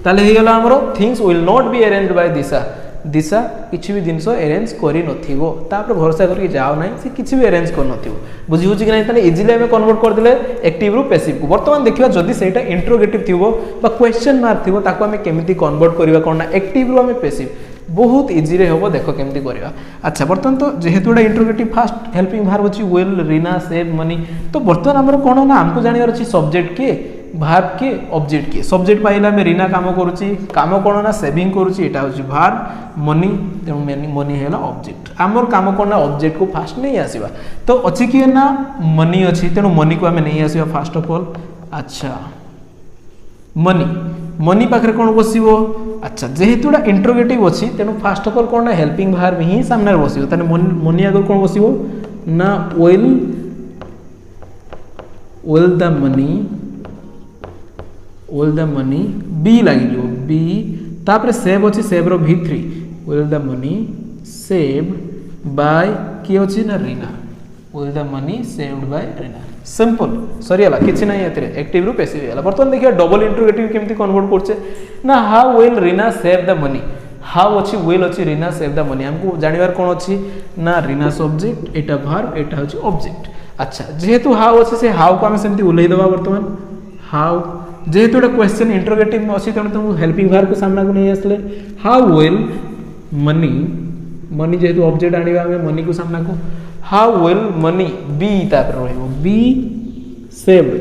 Speaker 1: ताले हे गेला हमरो things will not be arranged by Disha Disha किछि भी जिंस अरेंज करि नथिबो तापर भरोसा करके जाओ नाही से किछि भी अरेंज कर नथिबो बुझी होछि कि नाही ताले इजीली हमें कन्वर्ट कर देले एक्टिव रु पैसिव को वर्तमान देखिबा जदी सेटा इंट्रोगेटिव थिबो बा क्वेश्चन मार्क थिबो ताको हमें केमिति कन्वर्ट करिवा कोन ना एक्टिव रु हमें पैसिव बहुत इजी रे होबो देखो केमती करिवा अच्छा वर्तमान तो जेहेतु एटा इंट्रोगेटिव फास्ट हेल्पिंग वर्ब अछि विल रीना सेव मनी तो वर्तमान हमर कोन ना हमको जानियार अछि सब्जेक्ट के वर्ब के ऑब्जेक्ट के सब्जेक्ट पाइला में रीना काम करूची काम कोन ना सेविंग करूची एटा होची वर्ब मनी तेनु मनी हेला ऑब्जेक्ट हमर काम कोन ना ऑब्जेक्ट को फास्ट नहीं आसीबा तो अछि कि ना मनी अछि तेनु मनी को हमें नहीं आसीबा फर्स्ट ऑफ ऑल अच्छा मनी पाखरे कोन बसिबो अच्छा जेहेतु एटा इंट्रोगेटिव अछि तेनु फर्स्ट ऑफ ऑल कोन ना हेल्पिंग वर्ब ही सामने बसिबो तने मनी आगर कोन बसिबो ना विल द मनी बी लागि जो बी तापर सेव अछि सेव रो v3 will the money saved by की अछि ना Reena will the money saved by Reena simple sorry हला किछि नै एतरे एक्टिव रु पैसिव हला बर्तमान देखिया डबल इंट्रोगेटिव केमति कन्वर्ट करछे ना how will Reena save the money how अछि विल अछि रीना सेव द मनी हमको जानिबार कोन अछि ना रीना सब्जेक्ट एटा वर्ब एटा अछि ऑब्जेक्ट अच्छा जेहेतु हाउ अछि से हाउ को हम सेमति उलै दबा वर्तमान हाउ जेहेतु एटा क्वेश्चन इंट्रोगेटिव में अछि तने तुम हेल्पिंग वर्ब को सामना को नहीं आसले हाउ विल मनी जेहेतु ऑब्जेक्ट आनिबा हमें मनी को सामना को हाउ विल मनी बी तापर रहइबो बी सेव्ड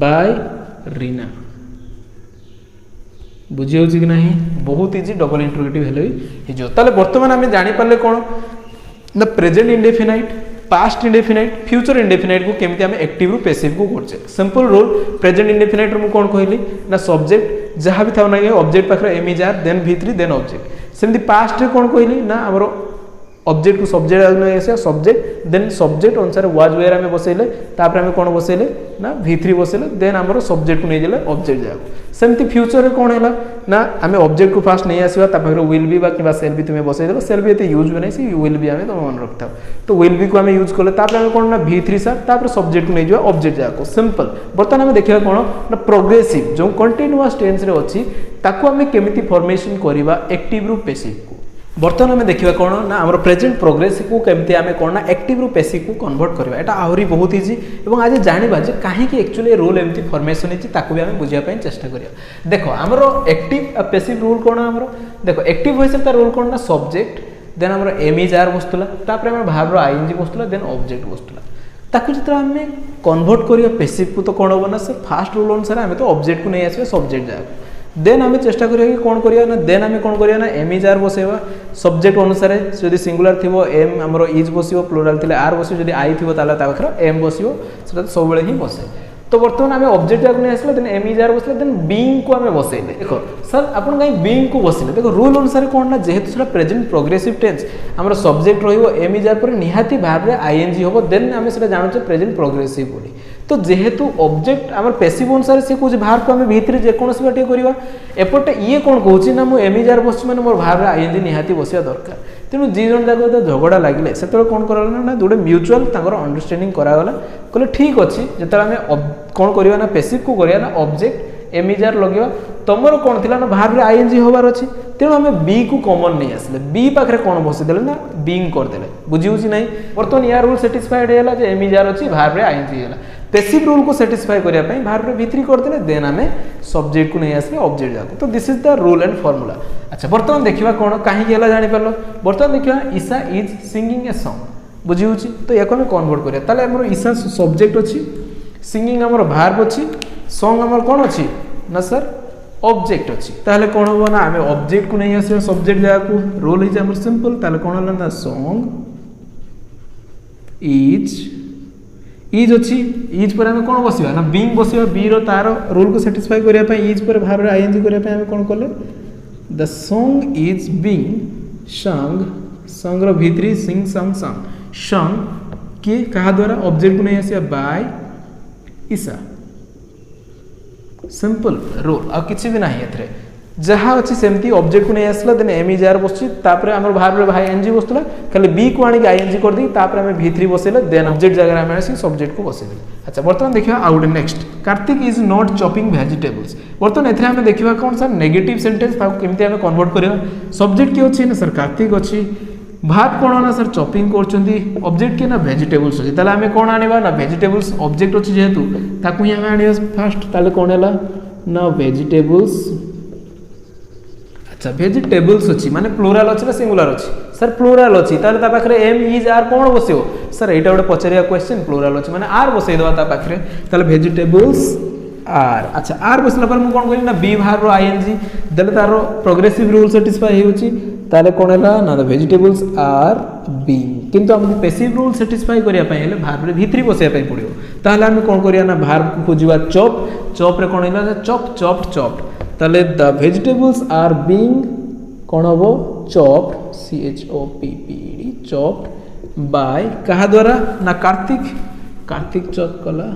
Speaker 1: बाय रीना बुझी होछि कि नहीं बहुत इजी डबल इंट्रोगेटिव हेले ही जो ताले वर्तमान हमें जानि परले कोन the present indefinite past indefinite future indefinite को केमति हमें एक्टिव रु पैसिव को करछे सिंपल रूल प्रेजेंट इंडेफिनाइट रो कोन कहली ना सब्जेक्ट जहां भी थाउ ना ऑब्जेक्ट पाखरे am is are then v3 then object सेमति पास्ट रे कोन कहली ना हमरो ऑब्जेक्ट को सब्जेक्ट नहीं आसे सब्जेक्ट देन सब्जेक्ट अनुसार वाज वेयर आमे बसैले तापर आमे कोन बसैले ना v3 बसैले देन हमरो सब्जेक्ट को नै देले ऑब्जेक्ट जाको सेमति फ्यूचर रे कोन हैला ना आमे ऑब्जेक्ट को फास्ट नहीं आसीबा तापर विल बी बा किबा सेल बी तुमे बसै देलो सेल बी एते यूज बनै से विल बी आमे तो मन रखता तो विल बी को आमे यूज करले तापर आमे कोन ना v3 सर तापर सब्जेक्ट को नै जो ऑब्जेक्ट जाको सिंपल बर्तन आमे देखिबा कोन ना प्रोग्रेसिव जो कंटीन्यूअस टेंस रे अछि ताको आमे केमिति फॉर्मेशन करिबा एक्टिव रु पैसिव को बर्तमान आम देखा कौन ना आम प्रेजेंट प्रोग्रेसिव को केमती आम कौन ना एक्टिव रु पैसिव को कन्वर्ट करवा एटा आहरी बहुत इजी और आज जाना जे कहीं एक्चुअली रूल एमती फॉर्मेशन होती भी आम बुझापी चेष्टा करिया देखो आमर एक्टिव पैसिव रूल कौन आमर देखो एक्टिव वॉइस तार रूल कौन ना सब्जेक्ट देन आमर एम इज आर बसुला तापर आम भार्बर आईएनजी बसुला देन ऑब्जेक्ट बसुला ताकू जो आम कन्वर्ट करिया पैसिव को तो कौन हम ना सर फास्ट रूल अनुसार आम तो ऑब्जेक्ट को नहीं आसबा सब्जेक्ट जाए देन आम चेष्टा करिया कि कौन करिया ना देन आम कौन करिया ना एम इज आर बसेवा सब्जेक्ट अनुसार जदि सिंगुलर थिबो एम हमरो इज बसिबो प्लुराल थिले आर बसिबो जदि आई थिबो ताला ता पाखर एम बसिबो सेटा तो सब बेले ही बसे तो बर्तमान आम ऑब्जेक्ट जाक नहीं आसला देन एम इज आर बसले देन बीइंग को आम बसेले देखो सर आपण काई बीइंग को बसिले देखो रूल अनुसार कौन ना जेहेतु सेटा प्रेजेंट प्रोग्रेसिव टेंस हमरो सब्जेक्ट रहिबो एम इज आर पर निहाती भाव रे आईएनजी होबो देन आम सेटा जानू प्रेजेंट प्रोग्रेसिव बोली तो जेहेतु ऑब्जेक्ट आम पैसिव अनुसार से कुछ भार को आम भीतर जेकोसी बाटे करवा एपटे ये कौन कहूँ ना मुझे एम इज आर बस मैंने मोर भाव आईएनजी निहाती बसिया दरकार तेणु जी जन जाक झगड़ा लगे से कौन कराला ना गोटे म्यूचुअल अंडरस्टैंडिंग करागला कहले ठीक अच्छे जो आम कौन करवा ना पैसिव को करवा ना ऑब्जेक्ट एम इज आर लगे तुम कौन थी ना भाव आईएनजी होबार अच्छे तेणु आम बी को कॉमन नहीं आसले बी पाखे कौन बसईदे ना बीइंग करदे बुझी ना बर्तमान या रूल सेटिस्फाइड है एम इज आर अच्छी भाव आईएनजी है पैसिव रूल को सेटिस्फाई करने भार भित्री करदे देन आम सब्जेक्ट को नहीं आसले ऑब्जेक्ट जाको तो this is the rule and formula अच्छा बर्तमान देखा कौन कहीं जानी पार बर्तमान देखा Isha is singing a song बुझी तो या आम कन्वर्ट करिया ताले हमर ईशा सब्जेक्ट अच्छी सिंगिंग हमर भार्ब अच्छी सॉन्ग हमर कौन अच्छी ना सर ऑब्जेक्ट अच्छी ताले कौन हम ना आम ऑब्जेक्ट को नहीं आस सब्जेक्ट जाको रूल इज हमर सिंपल ताले कौन है ना सॉन्ग इज अच्छी इज पर आम कौन बसवा ना बीइंग बसवा बी रो तार रूल को सेटिस्फाई करने इज पर भाव आईएनजी करने आम कौन कले द सॉन्ग इज बीइंग संग संग रो भित्री सिंग संग संग संग किए कहा द्वारा ऑब्जेक्ट को नहीं आसिया बाय ईशा सिंपल रूल आ किसी भी नहीं एथरे जहाँ अच्छी सेमती ऑब्जेक्ट को नहीं आसला देन एम इज आर बस आम भाव भाई एनजी बसला खाली बी को आनी आईएनजी कर दी आम v3 बसैले देन ऑब्जेक्ट जगह आम आसी सब्जेक्ट को बसैले अच्छा बर्तमान देखिए आउ गए next Kartik is not chopping vegetables बर्तमान एथरे आम देखा कौन सर नेगेटिव सेंटेंस केमती आम कन्वर्ट करवा सब्जेक्ट किए अच्छी ना सर कार्तिक अच्छी भाव कौन ना सर चॉपिंग कर ऑब्जेक्ट किए ना वेजिटेबल्स अच्छी ताले आम कौन आने ना वेजिटेबल्स ऑब्जेक्ट अच्छी जेहेतु ताकू ही आम आने फास्ट ताले कौन है ना वेजिटेबल्स अच्छा वेजिटेबल्स अच्छी माने प्लुराल अच्छी ना सिंगुलर अच्छी सर प्लुराल अच्छी ताले ता पाखरे एम इज आर कौन बसियो सर एटा गोटे पचारिया क्वेश्चन प्लुराल अच्छी माने आर बसई दवा ता पाखरे ताले वेजिटेबल्स आर अच्छा आर बसला पर मु कोन कहली ना बी भार रो आईएनजी देले तारो प्रोग्रेसिव रूल सेटिस्फाई होउची ताले कोन हैला ना द वेजिटेबल्स आर बीइंग किंतु हमको पैसिव रूल सेटिस्फाई करिया पय हेले भार रे भीतरी बसिया पय पड़ियो ताले हम कोन करिया ना भार को खोजिबा चॉप चॉप रे कोन हैला चॉप चॉप्ड चॉप्ड ताले द वेजिटेबल्स आर बीइंग कौन हम चॉप्ड CHOPPED चॉप्ड बाय कहा द्वारा ना कार्तिक कार्तिक चॉप कला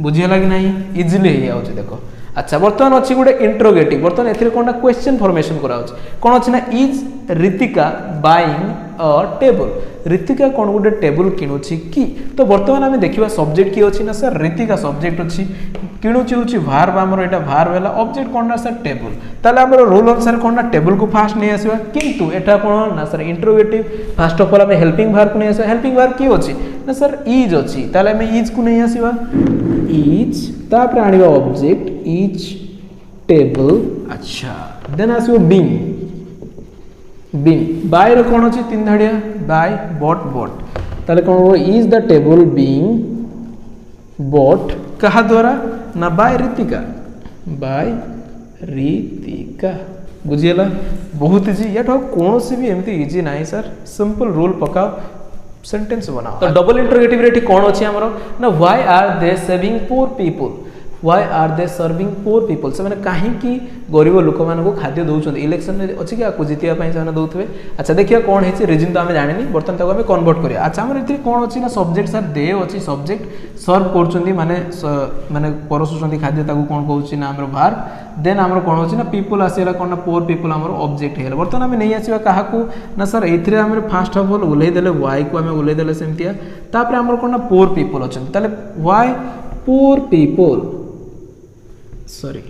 Speaker 1: बुझीगला कि नहीं इजिली हो जाउछ देखो अच्छा बर्तमान अच्छी गोटे इंट्रोगेटिव बर्तमान एथिरे कोनटा क्वेश्चन फॉर्मेशन करा कौन अच्छी ना is Ritika buying a table Ritika कौन गोटे टेबल किणुची कि तो बर्तमान आम देखा सब्जेक्ट किए अच्छी ना सर रितिका सब्जेक्ट अच्छी किणुची हूँ भार्ब आमर यहाँ भार्ब है ऑब्जेक्ट कौन ना सर टेबल ताले आमर रूल अनुसार कौन ना टेबल को फास्ट नहीं आसवा किंतु एटा कौन ना sir interrogative fast of all आम हेल्पिंग भार्ब को नहीं आसवा हेल्पिंग भार्ब किए अच्छी ना सर इज अच्छी ताले आम इज को नहीं आसवा इज तापर आनिबा ऑब्जेक्ट इज टेबल अच्छा देन आसो बीइंग बीइंग बाय रो कौन अच्छी तीन धाड़िया बाय बॉट बॉट ताले कौन हो is the table being bought कहा द्वारा ना बाय रितिका बुझीगला बहुत इजी या कौन सी भी एमती इजी ना सर सिंपल रूल पकाओ सेंटेंस बनाओ तो डबल इंटरोगेटिव रे कौन अच्छी हमरो ना why are they saving poor people why are they serving poor people से मैंने कहीं गरीब लोक मान खाद्य दौरान इलेक्शन अच्छी कि जितने से दौथे अच्छा देखिए कौन है रिजन तो आम जानी बर्तमान तक कन्वर्ट करिया अच्छा आम ये कौन अच्छी ना सब्जेक्ट सर दे अच्छी सब्जेक्ट सर्व कर माने माने परसुंट खाद्य कौन कहूँ ना आम भार देन आम कौन अच्छी ना पीपल आसला कौन ना पुअर पीपल आम ऑब्जेक्ट है बर्तमान आम नहीं आसवा क्या ना सर ये आम फास्ट ऑफ ऑल ओल्लैदेले वाई को आम ओल्लैदेले सेमतिया तापर आम कौन ना पुअर पीपल अच्छा ताले why poor people sorry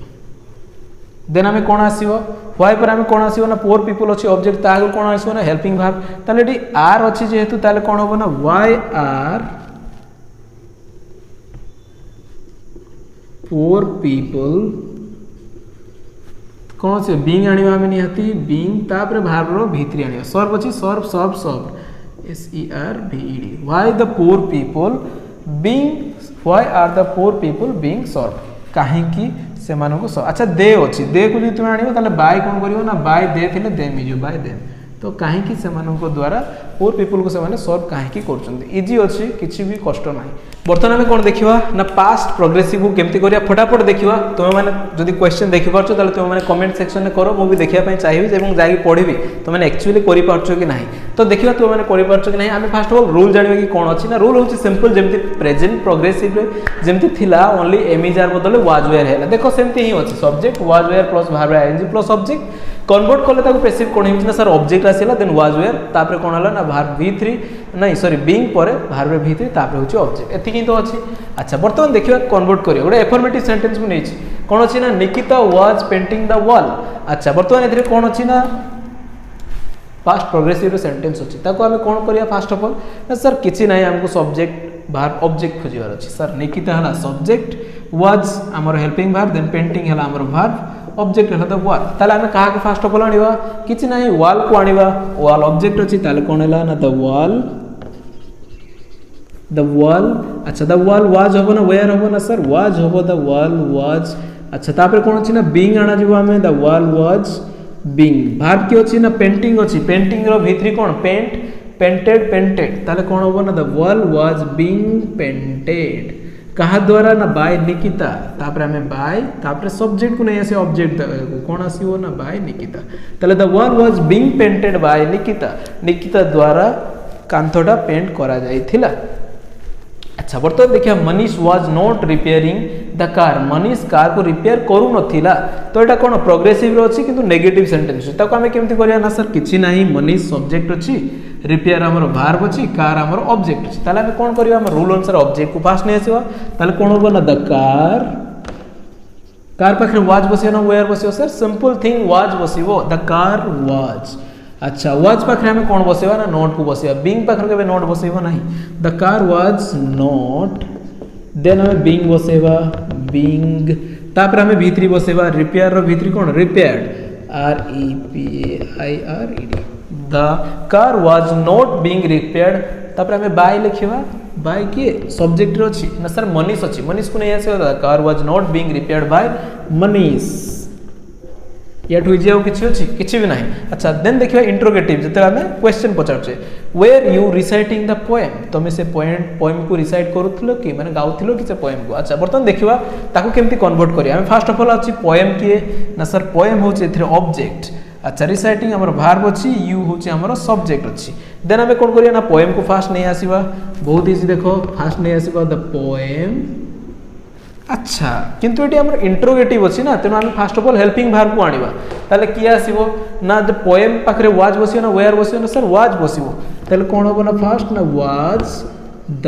Speaker 1: then आम कौन आसो व्हाई पर आम कौन आसो ना पुअर पीपल अच्छी ऑब्जेक्ट ताकि कौन आसो ना हेल्पिंग भाव ताले ये आर अच्छी जेहेतु ताले कौन हम ना व्हाई आर पुअर पीपल कौन से बीइंग आनिबा आम निहाती बीइंग तापर भाव रो भीतरी आनिबा सर्व अच्छी serve serve serve SERVED why the poor people being why are the poor people being serve कहीं से अच्छा दे अच्छी दे को जो तुम आने बाय कौन कर ना बाय दे थे देम इज बाय देम तो कहीं से द्वारा पुअर पीपल को से सर्व कहीं इजी अच्छी किसी भी कष्ट ना बर्तमान आम कौन देखा ना पास्ट प्रोग्रेसिव को केमती करिया फटाफट देखा तुम मैंने जब क्वेश्चन देखिपार तुम मैंने कमेंट सेक्शन में करो मुझे देखा चाहिए और जाकि पढ़ी तुमने एक्चुअली कर कि ना तो देखा तुम मैंने कर कि ना आम फास्ट ऑफ ऑल रूल जानवे कि कौन अच्छी ना रूल हूँ सिंपल जमी प्रेजेंट प्रोग्रेसिव जमी थिला ओनली एमिजार बदले वाज वेयर है देखो सेमती ही अच्छी सब्जेक्ट वाज वेयर प्लस भाव आईएनजी प्लस ऑब्जेक्ट कन्वर्ट कले पैसिव कौन हो सर ऑब्जेक्ट आसला देन वाज वेयर तापर कौन है ना भार V3 नहीं सॉरी बीइंग पर भार V3 तापर होची ऑब्जेक्ट एतिकी तो अच्छी अच्छा बर्तमान देखिए कन्वर्ट करिया गोटे एफर्मेटिव सेंटेंस को नहीं कौन अच्छी ना Nikita was painting the wall अच्छा बर्तमान ए कौन अच्छी ना पास्ट प्रोग्रेसिव सेंटेंस अच्छी ताको आम कौन करिया फास्ट ऑफ ऑल ना सर किसी ना हमको सब्जेक्ट भार ऑब्जेक्ट खोजार अच्छी सर निकिता है सब्जेक्ट वाज आमर हेल्पिंग भार देन पेंटिंग है आमर भार ऑब्जेक्ट है द वॉल ताले आम कहा फास्ट ऑफ ऑल आनिबा किछि नाही वॉल को आनिबा वॉल ऑब्जेक्ट अछि ताले कोन हैला ना द वॉल अच्छा द वॉल वाज होबो ना वेयर होबो ना सर वाज होबो द वॉल वाज अच्छा तापर कोन अछि ना बीइंग आना जिवो हमें the wall was being verb की अछि ना पेंटिंग अछि पेंटिंग रो भीतरी कोन पेंट पेंटेड पेंटेड ताले कोन होबो ना the wall was being painted कहा द्वारा ना बाय निकिता तापर हमें बाय तापर सब्जेक्ट को नहीं आसे ऑब्जेक्ट कौन आसीबो ना बाय निकिता ताले the wall was being painted bye Nikita Nikita द्वारा कांथोटा पेंट करा जाइथिला अच्छा बर्तमान देखिए Manish was not repairing the car Manish car को रिपेयर करू नथिला तो एटा कोन प्रोग्रेसिव रो अछि किंतु नेगेटिव सेंटेंस ताको हमें केमती करिया ना सर किछि नाही मनीष सब्जेक्ट अछि रिपेयर हमर भार्ब अछि कार हमर ऑब्जेक्ट अछि ताले हम कोन करिया हम रूल अनुसार ऑब्जेक्ट को पास नै आसीबा ताले कोन होबो ना द कार पाखरे वाज बसियो ना वेयर बसियो सर सिंपल थिंग वाज बसिबो द कार वाज अच्छा वाज पाखरे हमें कौन बसेवा ना नॉट को बसेवा बीइंग पाखरे केबे नॉट बसेवा नहीं the car was not then हमें बीइंग बसेवा बीइंग तापर हमें V3 बसेवा रिपेयर रो V3 कौन repaired REPAIRED the car was not being repaired तापर हमें बाय लिखिवा बाय के सब्जेक्ट रो अछि ना सर मनीष अछि मनीष को नहीं आसे the car was not being repaired by Manish या टू इजी किछि अछि किछि भी नहीं अच्छा देन देखिबा इंट्रोगेटिव जते हमें क्वेश्चन पचारछे where you reciting the poem तमे से पोएम को रिसाइट करूथलो कि माने गाउथलो कि से पोएम को अच्छा बर्तमान देखिबा ताको केमती कन्वर्ट करिया हम फर्स्ट ऑफ ऑल अछि पोएम किए ना सर पोएम होचे एथरे ऑब्जेक्ट अच्छा रिसाइटिंग हमर भार्ब अछि यू होचे हमर सब्जेक्ट अछि देन हमें कोन करिया ना पोएम को फास्ट नहीं आसीबा बहुत इजी देखो फास्ट नहीं आसीबा द पोएम अच्छा किंतु एटी हमर इंट्रोगेटिव अछि ना तेनो हम first of all helping verb को आनिबा ताले किया आसीबो ना द पोएम पाखरे वाज बसियो ना वेयर बसियो ना सर वाज बसिबो ताले कोन होबो ना फर्स्ट ना वाज द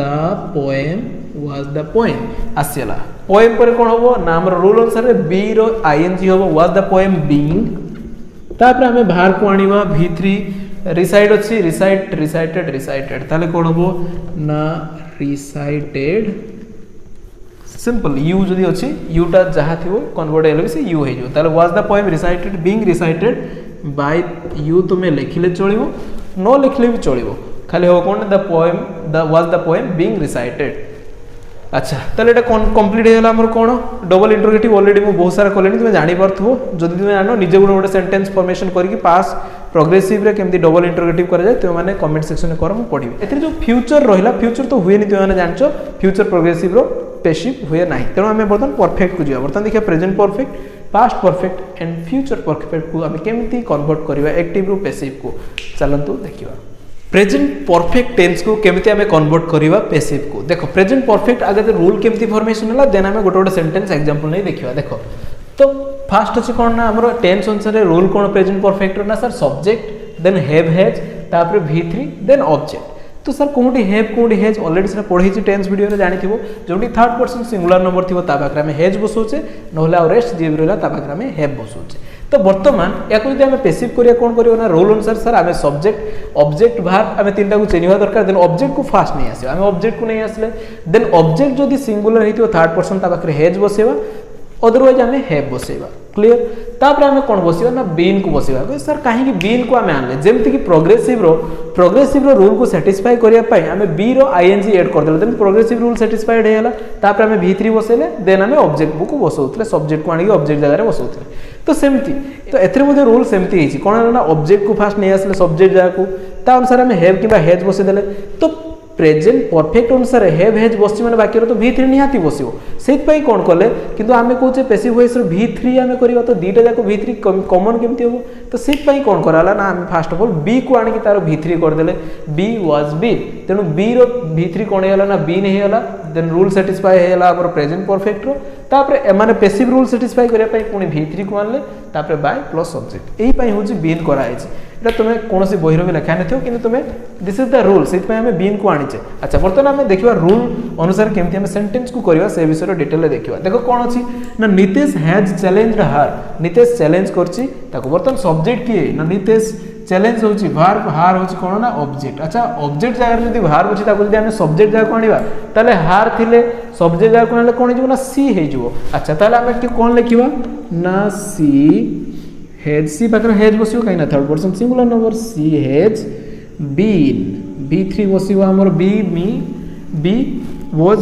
Speaker 1: पोएम आसीला पोएम पर कोन होबो ना हमर रूल अनुसार बी रो आईएनजी होबो वाज द पोएम बीइंग तापर हमें भार्ब को आनिबा V3 रिसाइड अछि रिसाइटेड ताले कोन होबो ना रिसाइटेड सिंपल यू जदि अच्छी यूटा जहाँ थी कन्वर्ट हो से यू हो ताले was the poem recited being recited by you तुम्हें लिखिले चलिबो नो लिखले भी चलिबो खाली हो कोन the poem was the poem being recited अच्छा ताले एटा कंप्लीट हेला हमर कोन डबल इंट्रोगेटिव ऑलरेडी मु बहुत सारा कलेनी तुम जानि परथबो जदि तुम जानो निजे गोटे सेंटेंस फॉर्मेशन करके पास प्रोग्रेसिव रे केमती डबल इंट्रोगेटिव करा जाय तुम माने कमेंट सेक्शन में कर मु पढिबे एथि जो फ्यूचर रहिला फ्यूचर तो हुएनी तुम माने जानछो फ्यूचर प्रोग्रेसिव रो पेसिव हुए ना तेणु आम बर्तमान परफेक्ट को जावा बर्तमान देखिए present perfect past perfect and future perfect को आम केमती कन्वर्ट करवा एक्टिव रु पेसिव को चलतु देखा प्रेजेंट परफेक्ट टेंस को केमती आम कन्वर्ट करवा पेसिव को देखो प्रेजेंट परफेक्ट आगे रूल केमती फॉर्मेशन है देन आम गोटे गोटे सेंटेंस एग्जांपल नहीं देखा देखो तो फास्ट अच्छे कौन ना आम टेंस अनुसार रूल कौन प्रेजेंट परफेक्ट ना sir subject then have has तापर V3 देन ऑब्जेक्ट तो सर कौटी हैव कौटी हैज ऑलरेडी सर पढ़ी टेंस वीडियो रे जानि थिबो जोटी थर्ड पर्सन सिंगुलर नंबर थिबो ता पाखरे हम हैज बसौचे नहले आ रेस्ट जे भी रहला ता पाखरे हम हैव बसौचे तो वर्तमान याको जदि हम पेसिव करिया कोन करियो ना रूल अनुसार सर हम सब्जेक्ट ऑब्जेक्ट वर्ब हम तीनटा को चिन्हवा दरकार देन ऑब्जेक्ट को फास्ट नहीं आसीबा हम ऑब्जेक्ट को नहीं आसले देन ऑब्जेक्ट जदि सिंगुलर हेतिबो थर्ड पर्सन ता पाखरे हैज बसेबा अदरवाइज आम हैव बसेबा क्लियर तापर आम कौन बसवा ना बीन को बसवा सर कहीं बीन को आम आने जमती कि प्रोग्रेसिव रूल को सैटिस्फाई करने आम बी ing एड करदे देन प्रोग्रेसिव रूल सैटिस्फाइड होगा तापर आम V3 बसैले देन आम ऑब्जेक्ट बुक बसौले सब्जेक्ट को आनिक ऑब्जेक्ट जगह बसौले तो सेमती तो एथरे रूल सेमती होती कौन है ना ऑब्जेक्ट को फास्ट नहीं आसले सब्जेक्ट जगह को ता अनुसार आम हैव कि हैज बसईदे तो प्रेजेंट परफेक्ट अनुसार हैव हैज बस मैंने बाकी तो V3 निहाती बसो से कौन कले किंतु आम कहे पेसिव वॉइस V3 आम करवा तो दुईटा जाक V3 कॉमन केमती हम तो से कौन कराला ना आम फास्ट ऑफ ऑल बी को आनिक तार V3 करदे बी वाज बीन तेणु बी V3 कौन होगा ना बीन होगा देन रूल सैटिस्फाई होगा आम प्रेजेंट परफेक्ट तापर माने पेसिव रूल सैटिस्फाई करने पुणी V3 को आनले तापर बाय प्लस सब्जेक्ट यही हूँ बीन कराई এটা তুমি কোনসি বহির বি লেখা নথিও কিন্তু তুমি this is the rule set আমি বিন কো আনিছে আচ্ছা বর্তমান আমি দেখিবা रूल অনুসার কেমতি আমি সেন্টেন্স কো করিবা সে বিষয়ে ডিটেইল দেখিবা দেখো কোন আছে না Nitesh has challenged her Nitesh challenge করছি তাকো বর্তমান সবজেক্ট কি না নিতেশ চ্যালেঞ্জ होची ভার্ব হার होची কোন না অবজেক্ট আচ্ছা অবজেক্ট জায়গা যদি ভার্ব होची তাকো যদি আমি সবজেক্ট জায়গা কো আনিবা তাহলে হার থিলে সবজেক্ট জায়গা কো আনলে কোন হিজো না সি হেইজো আচ্ছা তাহলে আমি কি কোন লিখিবা না সি हैज सी पाखर हैज बसियो कहीं ना third person singular number she has been V3 बसियो हमर be me be was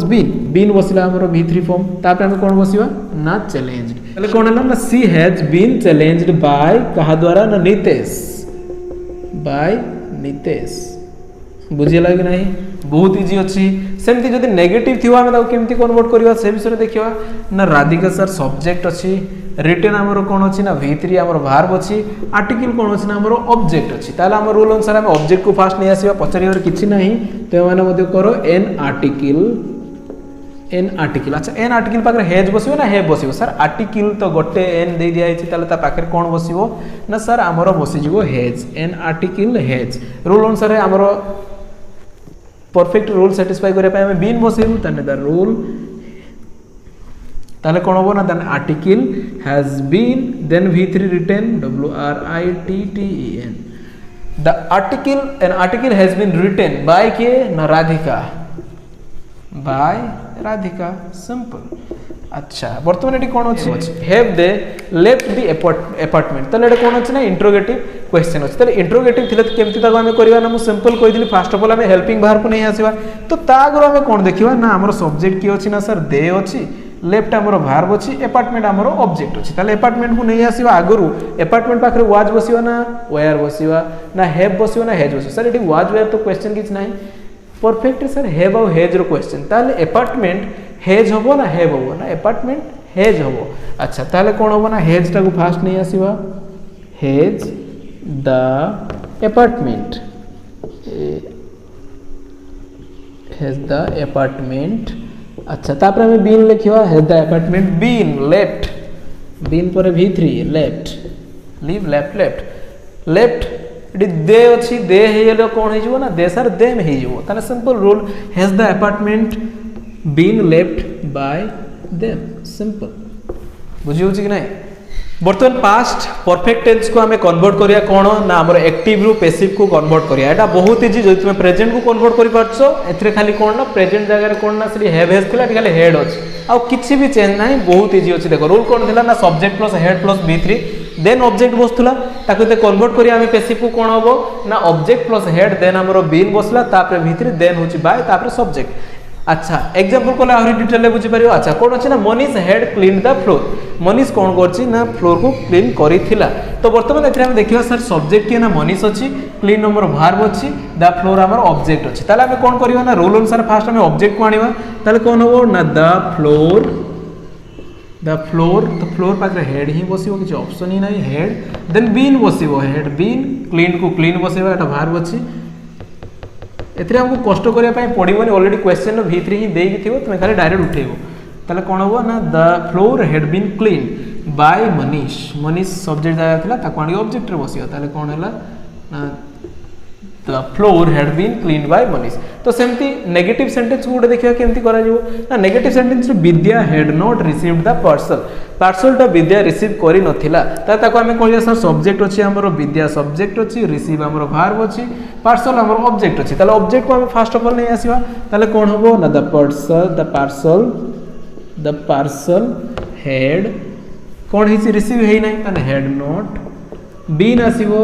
Speaker 1: been बसिला हमर V3 फॉर्म तापर हम कोन बसिवा ना चैलेंज्ड तले कोन हला ना सी हैज बीन चैलेंज्ड बाय कहा द्वारा ना नितेश बाय नितेश बुझिला कि नहीं बहुत इजी अछि सेमती जदि नेगेटिव थिवा हम ताको केमती कन्वर्ट करबा से विषय देखिवा ना राधिका सर सब्जेक्ट अछि रिटर्न आमर कौन अच्छी ना V3 आमर भार्ब अच्छी आर्टिकल कौन अच्छी ना आमर ऑब्जेक्ट अच्छी ताले आम रूल अनुसार आम ऑब्जेक्ट को फास्ट नहीं आसीबा पचारिबार किछि नाही तो माने मध्य करो एन आर्टिकल अच्छा एन आर्टिकल पाखरे हैज बसिबो ना हैव बसिबो सर आर्टिकल तो गोटे एन दे दिया आइछि ताले ता पाखरे कौन बसिबो ना सर आमर बसि जिवो has an article has rule अनुसार आमर परफेक्ट रूल सैटिस्फाई करे पय हम बीन बसिबो ताने द रूल ताले कौन होबो ना then article has been then V3 written WRITTEN the article an article has been written by के ना राधिका बाय राधिका सिंपल अच्छा वर्तमान एटी कौन अछि have they left the apartment ताले एटा कौन अछि ना इंट्रोगेटिव क्वेश्चन अछि ताले इंट्रोगेटिव थिले केमति ताको हम करबा ना मु सिंपल कहि दिली फर्स्ट ऑफ ऑल हम हेल्पिंग वर्ब को नहीं आसीबा तो तागरो हम कोन देखिबा ना हमर सब्जेक्ट की अछि ना सर दे अछि लेफ्ट आमर भार्ब अच्छी अपार्टमेंट आमर ऑब्जेक्ट अच्छी ताले अपार्टमेंट को नहीं आसीबा आगरु अपार्टमेंट पाखरे वाज बसिबा ना वेयर बसिबा ना हैव बसिबा ना हैज बसिबा सर एटी वाज वेयर तो क्वेश्चन किछ नाही परफेक्ट सर हैव और हैज रो क्वेश्चन ताले अपार्टमेंट हैज होबो ना हैव होबो ना अपार्टमेंट हैज होबो अच्छा ताले कोन होबो ना हैज टा को फास्ट नहीं आसीबा has the apartment has the apartment अच्छा तापर हमें बीन लिखिवा has the apartment been left been पर V3 लेफ्ट लीव लेफ्ट इडी दे अछि दे हेलो कोन हे जिवो ना दे सर देम हे जिवो ताले simple rule has the apartment been left by them simple बुझियो कि नहीं बर्तमान पास्ट परफेक्ट टेंस को हमें कन्वर्ट करिया कोन ना हमर एक्टिव रु पेसिव को कन्वर्ट करिया एटा बहुत इजी जदि तुम प्रेजेंट को कन्वर्ट करि परछो एथरे खाली कोन ना प्रेजेंट जगह रे कोन ना सरी हैव हैज थिला खाली हेड अछि आ किछि भी चेंज नाही बहुत इजी अछि देखो रूल कोन थिला ना subject plus had plus V3 then object बसथुला ताको ते कन्वर्ट करिया हमें पेसिव को कोन हबो ना ऑब्जेक्ट प्लस हेड देन हमरो बीन बसला तापर V3 देन होछि बाय तापर सब्जेक्ट अच्छा एग्जांपल कोला आहुरी डिटेल बुझी पारियो अच्छा कोन अछि ना Manish had clean the floor Manish कोन करछि ना फ्लोर को क्लीन करिथिला तो वर्तमान एथरे हम देखियो सर सब्जेक्ट के ना मनीष अछि क्लीन नंबर वर्ब अछि द फ्लोर हमर ऑब्जेक्ट अछि ताले हम कोन करियो ना रूल अनुसार फास्ट हम ऑब्जेक्ट को आनिबा ताले कोन होबो ना द फ्लोर तो फ्लोर पाखरे हेड ही बसिबो किछ ऑप्शन ही नाही हेड देन बीन बसिबो हेड बीन क्लीन को क्लीन बसिबो एटा वर्ब अछि एथरे हमको कष्ट करिया पय पडिबोनी ऑलरेडी क्वेश्चन V3 ही देई थिबो तुमे खाली डायरेक्ट उठेबो ताले कोन होबो ना the floor had been clean by Manish Manish subject जाया थिला ताको आनी ऑब्जेक्ट रे बसियो ताले कोन हैला ना the floor had been clean by Manish तो सेमती नेगेटिव सेंटेंस गुडे देखिया केमती करा जिवो ना negative sentence Vidya had not received the parcel टा विद्या रिसीव करि नथिला ताको हमें कहलिया सर सब्जेक्ट अछि हमरो विद्या सब्जेक्ट अछि रिसीव हमरो वर्ब अछि पार्सल हमरो ऑब्जेक्ट अछि ताले ऑब्जेक्ट को हम फर्स्ट ऑफ ऑल नै आसीबा ताले कोन होबो ना द पार्सल हैड कोन हिसी रिसीव हेइ नै ताले हैड नॉट बीन आसीबो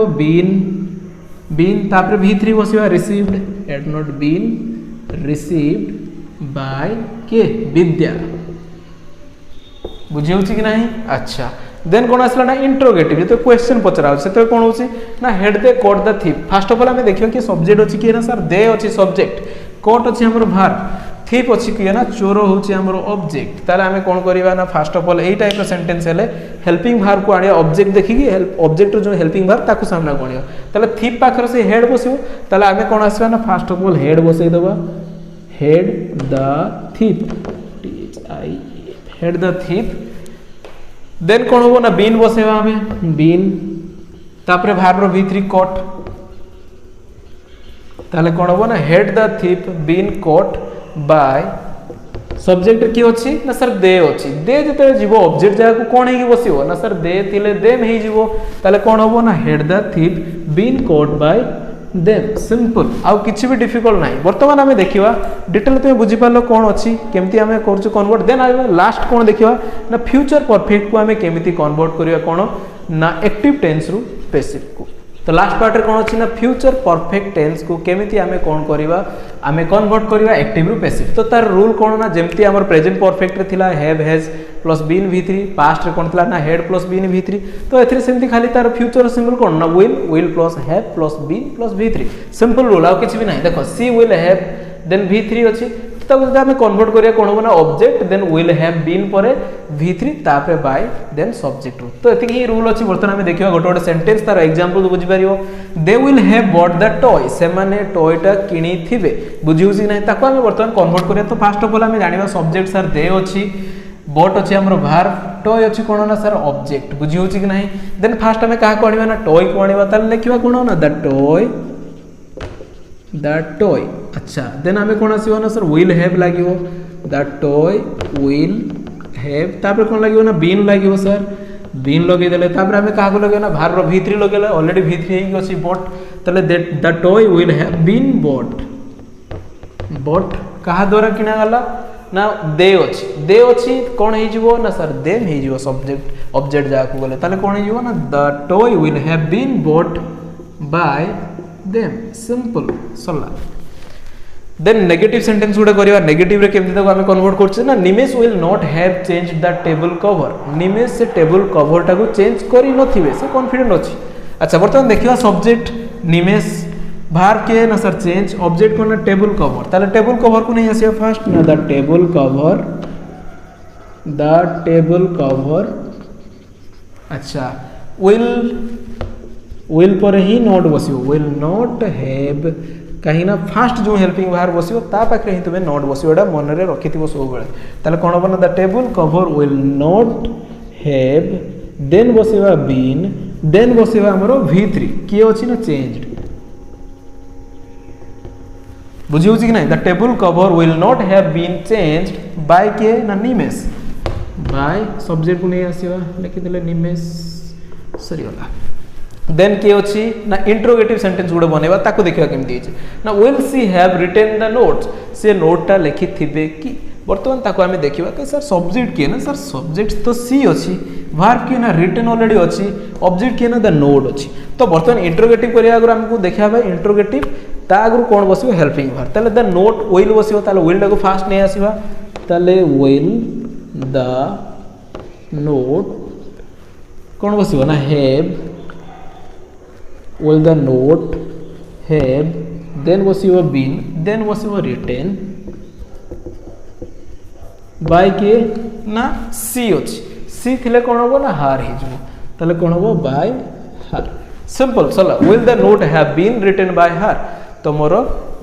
Speaker 1: बीन तापर V3 बसिबा received had not been received by के विद्या बुझे होची कि नहीं अच्छा देन कोन आसला ना इंटरोगेटिव तो क्वेश्चन पचरा से तो कोन होची ना had they caught the thief first of all हमें देखियो कि सब्जेक्ट होची कि ना सर दे होची सब्जेक्ट कोट होची हमर वर्ब थीप होची कि ना चोर होची हमर ऑब्जेक्ट ताले हमें कोन करिवा ना फर्स्ट ऑफ ऑल एई टाइप रो सेंटेंस हेले हेल्पिंग वर्ब को आनिया ऑब्जेक्ट देखि कि ऑब्जेक्ट जो हेल्पिंग वर्ब ताको सामना कोनियो ताले थीप पाखर से हेड बसियो ताले हमें कोन आसबा ना फर्स्ट ऑफ ऑल हेड बसै देबा had the thief had the thief then कोन होबो ना बीन बसेबा हमें बीन तापरे वर्ब रो V3 कोट ताले कोन होबो ना had the thief been caught by subject की अछि ना सर दे अछि दे जते जीवो ऑब्जेक्ट जाय को कोन हेकी बसिबो ना सर दे तिले देम हेई जीवो ताले कोन होबो ना had the thief been caught by them simple आउ किछि भी डिफिकल्ट नाही वर्तमान हमें देखिवा डिटेल तुमे बुझी पालो कोन अछि केमती हमें करछु कन्वर्ट देन आइबा लास्ट कोन देखिवा ना फ्यूचर परफेक्ट को हमें केमिति कन्वर्ट करिया कोन ना एक्टिव टेंस रु पैसिव को तो लास्ट पार्ट रे कोन अछि ना फ्यूचर परफेक्ट टेंस को केमिति हमें कोन करिवा हमें कन्वर्ट करिवा एक्टिव रु पैसिव तो तार रूल कोन ना जेमती हमर प्रेजेंट परफेक्ट रे थिला have has plus been V3 past रे कोन थिला ना हेड प्लस बीन V3 तो एथरे सेमती खाली तार फ्यूचर सिंबल कोन ना will plus have plus been plus V3 simple rule आ किछ भी नाही देखो सी विल हैव देन V3 अछि तो जब हमें कन्वर्ट करिया कोन होबो ना object then will have been परे V3 तापरे बाय देन सब्जेक्ट तो एतिक ही रूल अछि वर्तमान हमें देखियो गोटे सेंटेंस तार एग्जांपल बुझी परियो they will have bought the toy से माने टॉय टा किनी थिबे बुझिउ छी नै ताको हमें वर्तमान कन्वर्ट करिया तो फर्स्ट ऑफ ऑल हमें जानिबा सब्जेक्ट सर दे अछि बॉट अछि हमर वर्ब टॉय अछि कोन ना सर ऑब्जेक्ट बुझिउ छी कि नाही देन फर्स्ट हमें का को आनिबा ना टॉय को आनिबा ताले लिखिबा कोन ना द टॉय अच्छा देन हमें कोन आसीबो ना सर विल हैव लागिवो द टॉय विल हैव तापर कोन लागिवो ना बीन लागिवो सर बीन लगे देले तापर हमें का को लगे ना वर्ब रो V3 लगेले ऑलरेडी V3 हेई अछि बॉट तले the toy will have been bought कहा द्वारा किना गला ना दे अछि कोन हेई जिवो ना सर देम हेई जिवो सब्जेक्ट ऑब्जेक्ट जा को गले ताले कोन हेई जिवो ना the toy will have been bought by them simple सल्ला देन नेगेटिव सेंटेंस गुडे करिवा नेगेटिव रे केमति तको हमें कन्वर्ट करछ ना Nimesh will not have changed the table cover Nimesh से टेबल कवर टाको चेंज करि नथिबे से कॉन्फिडेंट अछि अच्छा वर्तमान देखिवा सब्जेक्ट निमेश भार के ना सर चेंज ऑब्जेक्ट को ना टेबल कवर ताले टेबल कवर को नहीं आसीबा फर्स्ट ना द टेबल कवर अच्छा विल पर ही नॉट बसियो विल नॉट हैव कहीं ना फास्ट जो हेल्पिंग वर्ब बसियो ता पाखरे ही तुमे नॉट बसियो एडा मन रे रखिथिबो सब बेले ताले कोन बना the table cover will not have then बसिबा बीन देन बसिबा हमरो V3 की अछि ना चेंज्ड बुझिउ छी कि नहीं the table cover will not have been changed by के ना निमेश बाय सब्जेक्ट को नहीं आसीबा लिखि देले निमेश सरी होला देन के अछि ना इंटरोगेटिव सेंटेंस गुडे बनेबा ताको देखिबा केमति अछि ना will she have written the notes से नोट टा लिखि थिबे कि वर्तमान ताको हमें देखिबा कि सर सब्जेक्ट के ना सर सब्जेक्ट तो सी अछि वर्ब के ना रिटेन ऑलरेडी अछि ऑब्जेक्ट के ना द नोट अछि तो वर्तमान इंटरोगेटिव करिया अगर हमको देखिबा इंटरोगेटिव ता आगु कौन बस हेल्पिंग वर्ब ताले द नोट विल बस ताले विल टाको फास्ट नहीं आसीबा ताले विल द नोट कौन बस ना have will the note have then बस बीन देन बस रिटेन बाय के ना सी अच्छी सी थिले कौन हम ना हार हो ताले कौन हम बाय हार सिंपल चला will the note have been written by her तो मोर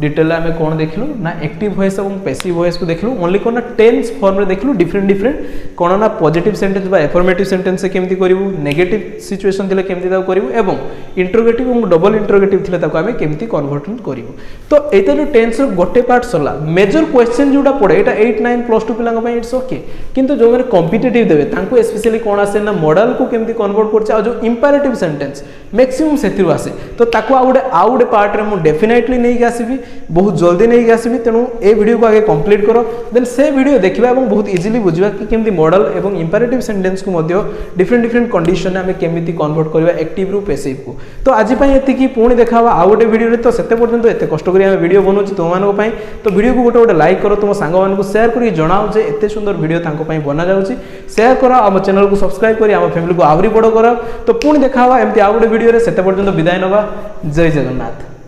Speaker 1: डिटेल आम कौन देखलु ना एक्टिव वॉइस और पैसिव वॉइस को देखलु ओनली कौन ना टेंस फॉर्म रे देखलु डिफरेंट डिफरेंट कौन ना पॉजिटिव सेंटेंस बा एफर्मेटिव सेंटेंस से केमती करिवु नेगेटिव सिचुएशन थिले केमती ताको करिवु एवं इंटरोगेटिव और डबल इंटरोगेटिव थिले ताको आमे केमती कन्वर्ट करिवु तो एटा जो टेंस रो गोटे पार्ट सला मेजर क्वेश्चन जोटा पड़े एटा 8 9 प्लस 2 पिलांग पई इट्स ओके किंतु जो माने कॉम्पिटिटिव देबे तांको स्पेशली कौन आसे ना मॉडल को केमती कन्वर्ट करछ आ जो इंपेरेटिव सेंटेंस मैक्सिमम सेथिरु आसे तो ताको आउडे पार्ट रे मु डेफिनेटली नै आसीबी बहुत जल्दी नहीं आसबि तेणु ए वीडियो को आगे कंप्लीट करो देन से वीडियो देखिबा एवं बहुत इजीली बुझिबा कि केमती मॉडल एवं इंपेरेटिव सेंटेंस को मध्य डिफरेंट डिफरेंट कंडीशन में केमती कन्वर्ट करबा एक्टिव रु पैसिव को तो आज पई एति की पुणी देखावा आ गोटे वीडियो रे तो सेते पर्यंत एते कष्ट करी हम वीडियो बनौछि तुम मानको पई तो वीडियो को गोटे लाइक करो तुम सांग मानको शेयर करी जणाओ जे एते सुंदर वीडियो तांको पई बना जाउछि शेयर करो हम चैनल को सब्सक्राइब करी हम फैमिली को आवरी बड़ करो तो पुणी देखावा एमती आ गोटे वीडियो रे सेते पर्यंत विदाय नबा जय जगन्नाथ।